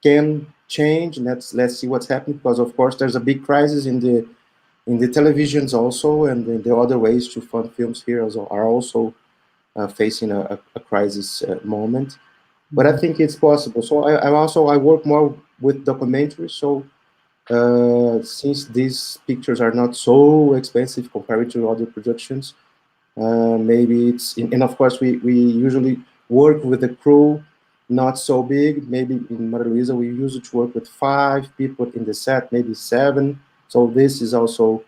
can change. And let's see what's happening, because of course there's a big crisis in the televisions also, and the other ways to fund films here are also facing a crisis moment. But I think it's possible. So I work more with documentaries. So since these pictures are not so expensive compared to other productions, maybe and of course we usually work with a crew not so big. Maybe in Maria Luisa we usually work with 5 people in the set, maybe 7. So this is also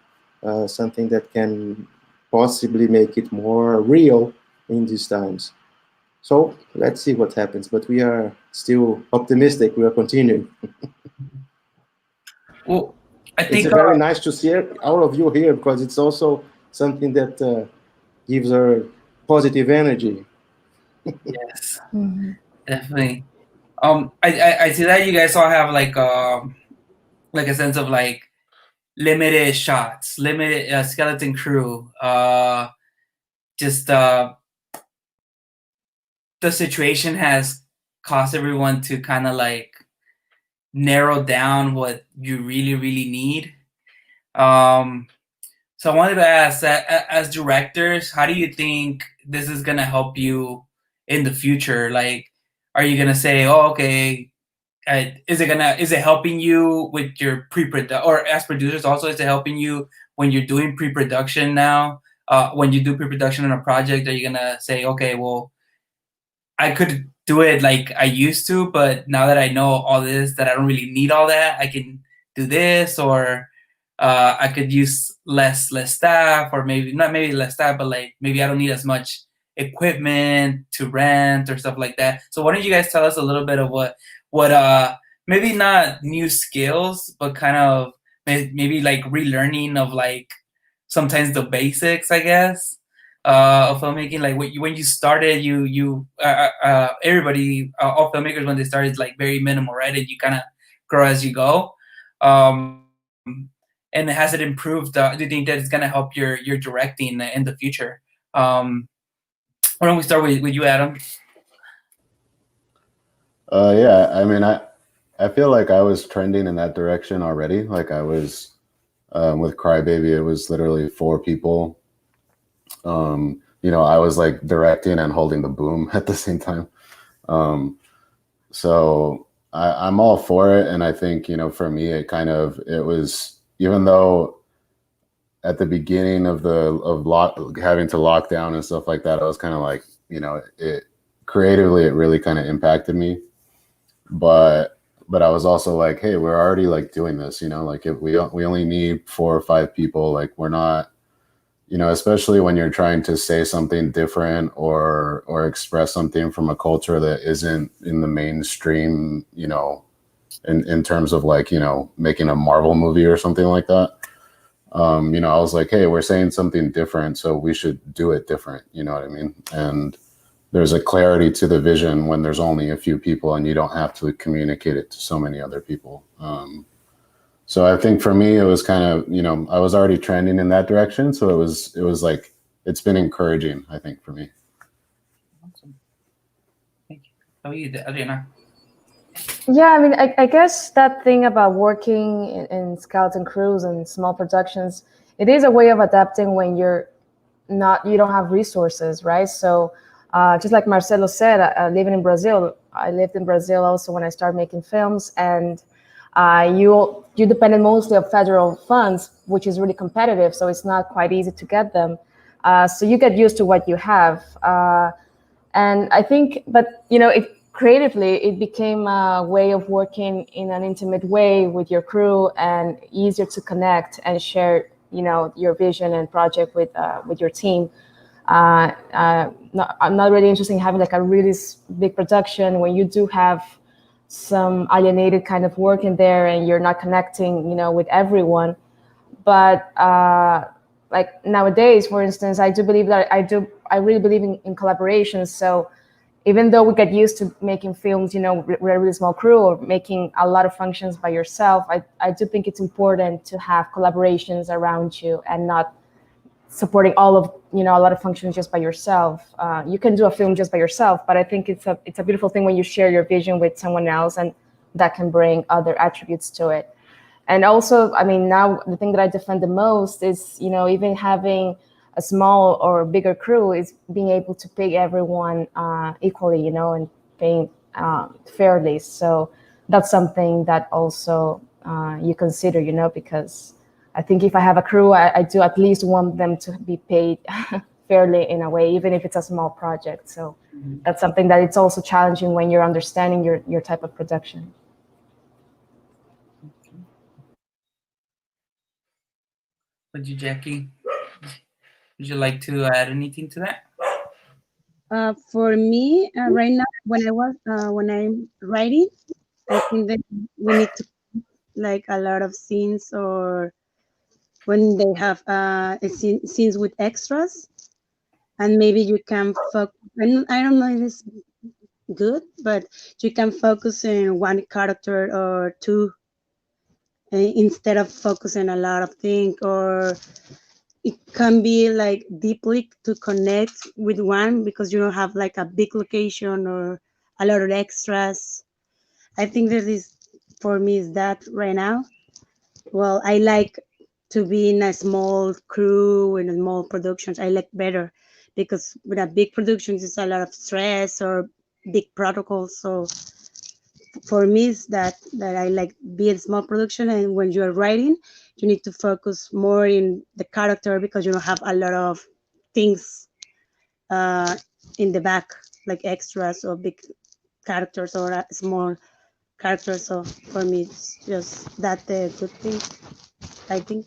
something that can possibly make it more real in these times. So let's see what happens, but we are still optimistic. We are continuing. Well, I think it's very nice to see all of you here, because it's also something that gives her positive energy. Yes, definitely. I see that you guys all have like a sense of like limited shots, limited skeleton crew. Just the situation has caused everyone to kind of like narrow down what you really need. So I wanted to ask that as directors, how do you think this is gonna help you in the future? Like, are you gonna say, "Oh, okay," is it helping you with your pre-production, or as producers also, is it helping you when you're doing pre-production now? When you do pre-production on a project, are you gonna say, "Okay, well, I could do it like I used to, but now that I know all this, that I don't really need all that, I can do this," or I could use less staff, or maybe not maybe less staff, but like maybe I don't need as much equipment to rent or stuff like that. So why don't you guys tell us a little bit of what maybe not new skills, but kind of maybe like relearning of like sometimes the basics, I guess, of filmmaking. Like when you started, everybody, all filmmakers when they started is like very minimal, right? And you kind of grow as you go. And has it improved? Do you think that it's gonna help your directing in the future? Why don't we start with you, Adam? Yeah, I mean, I feel like I was trending in that direction already. Like I was with Crybaby, it was literally 4 people. I was like directing and holding the boom at the same time. So I'm all for it, and I think for me, it was, even though at the beginning of having to lock down and stuff like that, I was kind of like, it creatively, it really kind of impacted me. But I was also like, hey, we're already like doing this, like if we only need 4 or 5 people, like we're not, especially when you're trying to say something different or express something from a culture that isn't in the mainstream, in terms of like, making a Marvel movie or something like that. I was like, hey, we're saying something different, so we should do it different. You know what I mean? And there's a clarity to the vision when there's only a few people and you don't have to communicate it to so many other people. So I think for me, it was kind of, I was already trending in that direction. So it was like, it's been encouraging, I think, for me. Awesome. Thank you. How are you, Adriana? Yeah, I mean, I guess that thing about working in skeleton crews and small productions, it is a way of adapting when you don't have resources, right? So just like Marcelo said, living in Brazil, I lived in Brazil also when I started making films, and you depended mostly on federal funds, which is really competitive, so it's not quite easy to get them. So you get used to what you have. And I think, but creatively, it became a way of working in an intimate way with your crew and easier to connect and share, your vision and project with your team. I'm not really interested in having like a really big production when you do have some alienated kind of work in there and you're not connecting, with everyone. But like nowadays, for instance, I really believe in collaborations. So even though we get used to making films, with a really small crew or making a lot of functions by yourself, I do think it's important to have collaborations around you and not supporting all of, a lot of functions just by yourself. You can do a film just by yourself, but I think it's a beautiful thing when you share your vision with someone else, and that can bring other attributes to it. And also, I mean, now the thing that I defend the most is, even having a small or bigger crew is being able to pay everyone equally, and paying fairly. So that's something that also you consider, because I think if I have a crew, I do at least want them to be paid fairly in a way, even if it's a small project. So that's something that it's also challenging when you're understanding your type of production. Would you, Jackie? Would you like to add anything to that? For me, right now, when I'm writing, I think that we need to like a lot of scenes, or when they have scenes with extras, and maybe you can focus. I don't know if it's good, but you can focus in one character or two instead of focusing a lot of things, or it can be like deeply to connect with one because you don't have like a big location or a lot of extras. I think that is, for me, is that right now. Well, I like to be in a small crew and small productions. I like better because with a big productions, it's a lot of stress or big protocols. So for me, is that I like be in small production, and when you're writing, you need to focus more in the character because you don't have a lot of things in the back, like extras or big characters or small characters. So for me, it's just that the good thing, I think.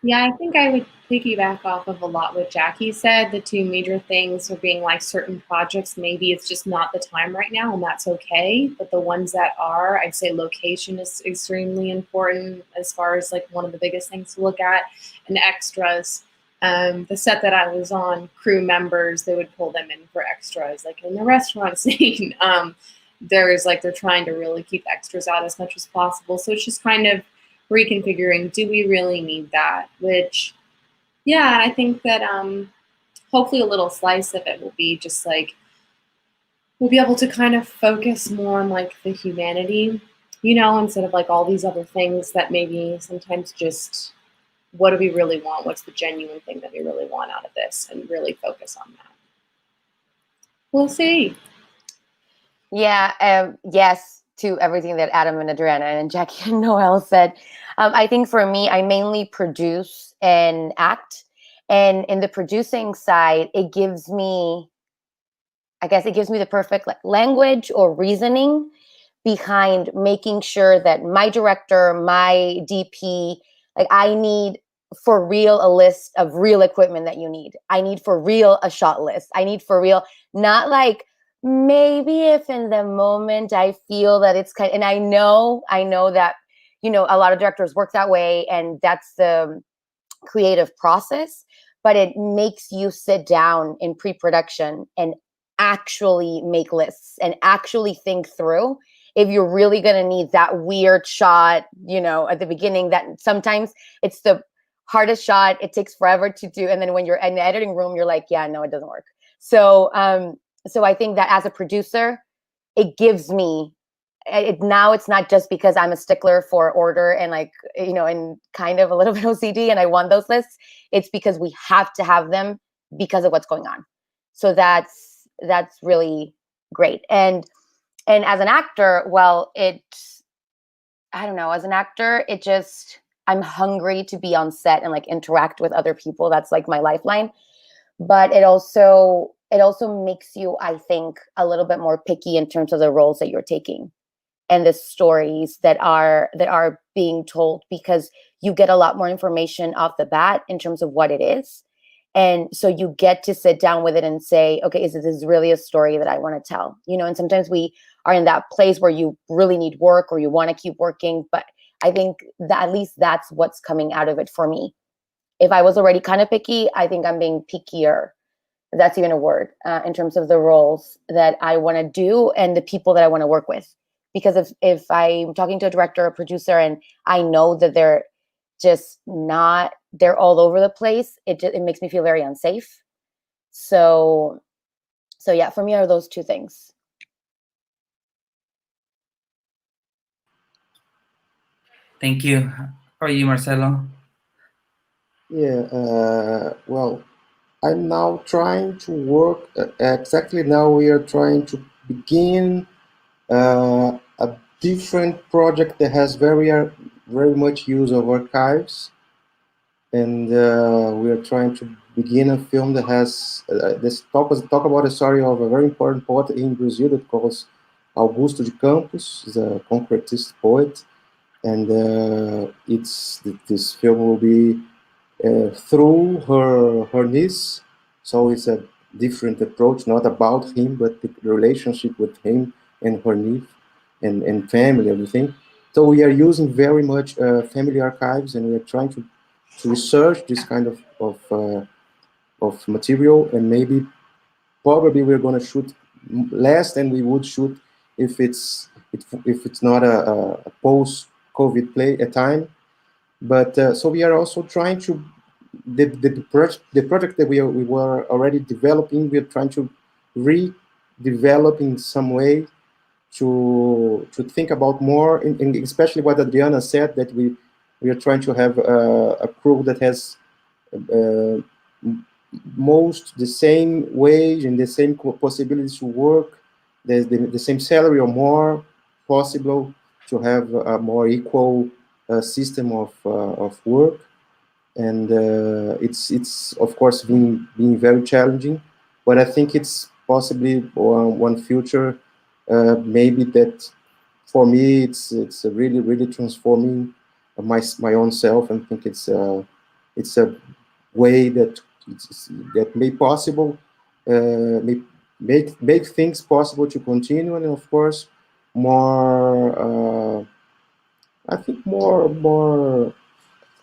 Yeah, I think I would piggyback off of a lot what Jackie said. The two major things are being like certain projects, maybe it's just not the time right now, and that's okay. But the ones that are, I'd say location is extremely important as far as like one of the biggest things to look at, and extras. The set that I was on, crew members, they would pull them in for extras, like in the restaurant scene. There's like, they're trying to really keep extras out as much as possible. So it's just kind of reconfiguring, do we really need that? Which, yeah, I think that hopefully a little slice of it will be just like, we'll be able to kind of focus more on like the humanity, instead of like all these other things that maybe sometimes just, what do we really want? What's the genuine thing that we really want out of this? And really focus on that. We'll see. Yeah, yes to everything that Adam and Adriana and Jackie and Noelle said. I think for me, I mainly produce and act. And in the producing side, it gives me the perfect language or reasoning behind making sure that my director, my DP, like I need for real a list of real equipment that you need. I need for real a shot list. I need for real, not like maybe if in the moment I feel that it's kind of, and I know that, a lot of directors work that way and that's the creative process, but it makes you sit down in pre-production and actually make lists and actually think through if you're really going to need that weird shot, at the beginning, that sometimes it's the hardest shot. It takes forever to do. And then when you're in the editing room, you're like, yeah, no, it doesn't work. So I think that as a producer, it gives me now it's not just because I'm a stickler for order and like, and kind of a little bit OCD and I want those lists. It's because we have to have them because of what's going on. So that's really great. And as an actor, well, I don't know, as an actor, it just, I'm hungry to be on set and like interact with other people. That's like my lifeline. But it also makes you, I think, a little bit more picky in terms of the roles that you're taking and the stories that are being told, because you get a lot more information off the bat in terms of what it is. And so you get to sit down with it and say, okay, is this really a story that I want to tell? You know, and sometimes we are in that place where you really need work or you want to keep working. But I think that at least that's what's coming out of it for me. If I was already kind of picky, I think I'm being pickier. That's even a word, in terms of the roles that I want to do and the people that I want to work with. Because if I'm talking to a director or producer and I know that they're all over the place, it makes me feel very unsafe. So yeah, for me are those two things. Thank you. How are you, Marcelo? Yeah, well, I'm now trying to work. Exactly now, we are trying to begin a different project that has very much use of archives, and we are trying to begin a film that has this talk about a story of a very important poet in Brazil that calls Augusto de Campos, is a concretist poet, and this film will be through her niece. So it's a different approach, not about him, but the relationship with him and her niece and family, everything. So we are using very much family archives, and we are trying to research this kind of material, and probably we're going to shoot less than we would shoot if it's not a post-COVID play a time. But so we are also trying to the project that we were already developing. We are trying to redevelop in some way to think about more, and especially what Adriana said, that we are trying to have a crew that has most the same wage and the same possibilities to work, the same salary or more possible, to have a more equal system of work. And it's of course being very challenging, but I think it's possibly one future, maybe that for me it's a really transforming my own self, and think it's a way that may possible, may make things possible to continue, and of course more I think more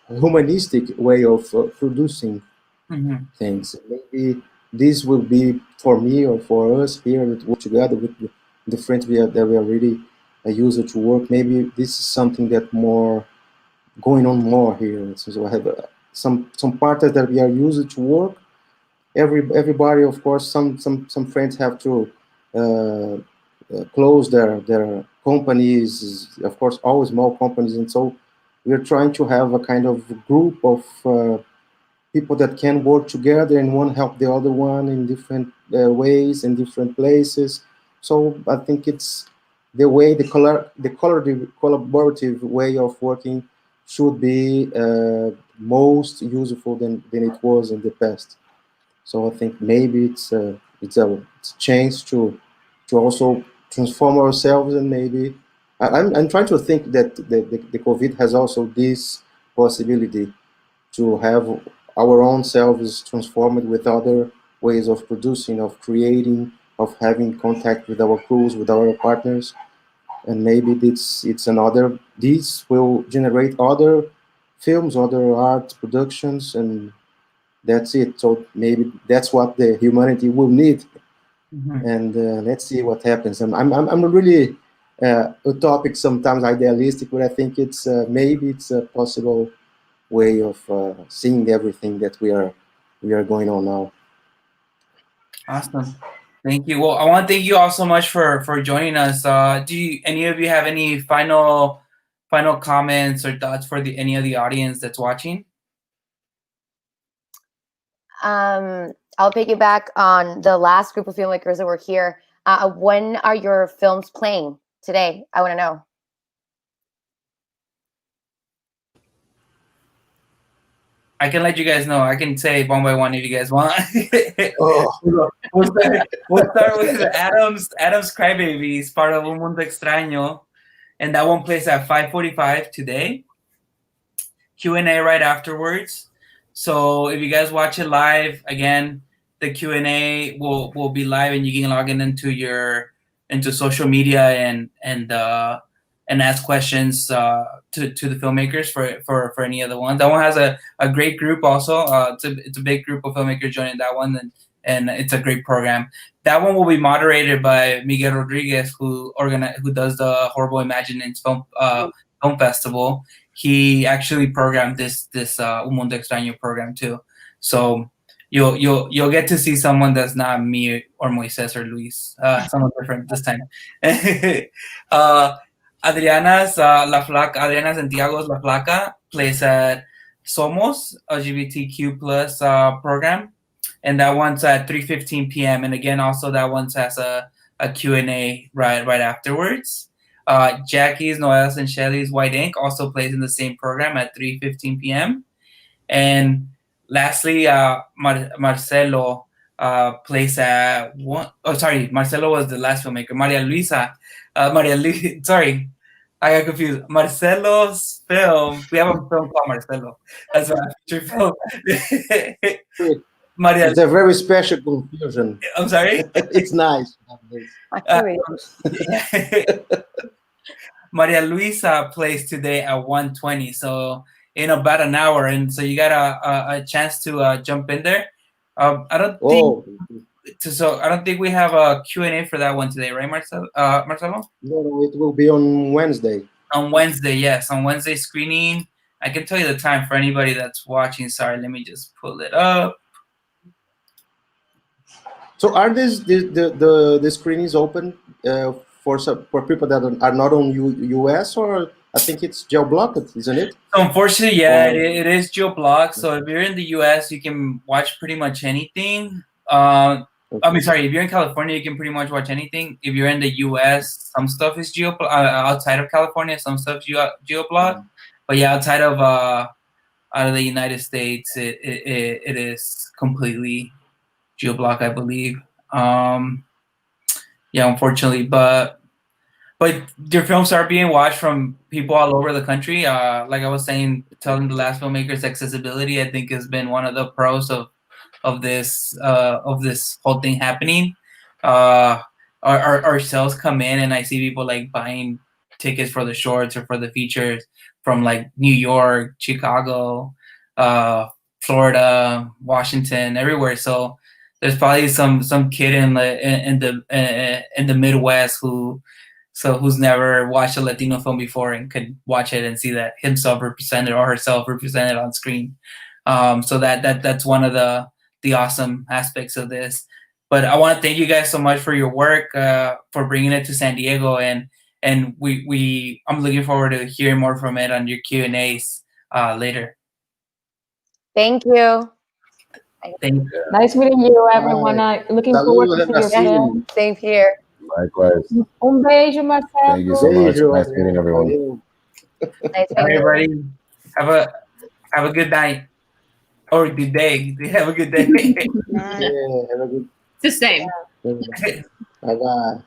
humanistic way of producing things. Maybe this will be for me or for us here that work together with the friends that we are really used to work. Maybe this is something that more going on more here. So I have some partners that we are used to work. Everybody, of course, some friends have to close their companies. Of course, all small companies, and so we are trying to have a kind of group of people that can work together and one help the other one in different ways in different places. So I think it's the way the collaborative way of working should be most useful than it was in the past. So I think maybe it's a chance to also transform ourselves, and maybe I'm trying to think that the COVID has also this possibility to have our own selves transformed with other ways of producing, of creating, of having contact with our crews, with our partners, and maybe this will generate other films, other art productions, and that's it. So maybe that's what the humanity will need, and let's see what happens. I'm really utopic, sometimes idealistic, but I think it's maybe it's a possible way of seeing everything that we are going on now. Awesome. Thank you. Well, I want to thank you all so much for joining us. Do any of you have any final comments or thoughts for any of the audience that's watching? I'll piggyback on the last group of filmmakers that were here. When are your films playing today? I want to know. I can let you guys know. I can say one by one if you guys want. Oh, We'll start with Adam's Crybaby. It's part of Un Mundo Extraño. And that one plays at 5:45 today. Q&A right afterwards. So if you guys watch it live, again, the Q&A will be live, and you can log into social media and ask questions to the filmmakers for any other one. That one has a great group also. It's a big group of filmmakers joining that one, and it's a great program. That one will be moderated by Miguel Rodriguez, who does the Horrible Imaginings film festival. He actually programmed this Un Mundo Extraño program too. So you'll get to see someone that's not me or Moises or Luis. Someone different this time. Adriana Santiago's La Flaca plays at Somos LGBTQ plus program, and that one's at 3:15 p.m. And again, also that one has a Q&A right afterwards. Jackie's, Noel's, and Shelly's White Ink also plays in the same program at 3:15 p.m. And lastly, Marcelo plays at one. Oh, sorry, Marcelo was the last filmmaker. Sorry, I got confused. Marcelo's film. We have a film called Marcelo. That's our feature film. It's a very special confusion. I'm sorry. It's nice. Maria Luisa plays today at 1:20, so in about an hour, and so you got a chance to jump in there. I don't think we have a Q&A for that one today, right, Marcelo? No, it will be on Wednesday. On Wednesday, yes, on Wednesday screening. I can tell you the time for anybody that's watching. Sorry, let me just pull it up. So are the screenings open for people that are not on US, or I think it's geo-blocked, isn't it? So unfortunately, yeah, it is geo-blocked. So if you're in the US, you can watch pretty much anything. I mean, sorry, if you're in California, you can pretty much watch anything. If you're in the US, some stuff is outside of California, some stuff geo-blocked. But yeah, outside of the United States, it is completely geo-blocked, I believe. Yeah, unfortunately, but your films are being watched from people all over the country. Like I was saying, telling the last filmmakers, accessibility, I think, has been one of the pros of this whole thing happening. Our sales come in, and I see people like buying tickets for the shorts or for the features from like New York, Chicago, Florida, Washington, everywhere. So there's probably some kid in the Midwest who's never watched a Latino film before and could watch it and see that himself represented or herself represented on screen. So that's one of the awesome aspects of this. But I want to thank you guys so much for your work, for bringing it to San Diego, and I'm looking forward to hearing more from it on your Q&As later. Thank you. Thank you. Nice meeting you, everyone. Looking forward to see your film. Same here. Likewise. Beijo, Marcelo. Thank you so much. Nice meeting everyone. Nice meeting you. Everybody, have a good night or good day. Have a good day. Yeah, have a good. It's the same. Bye bye.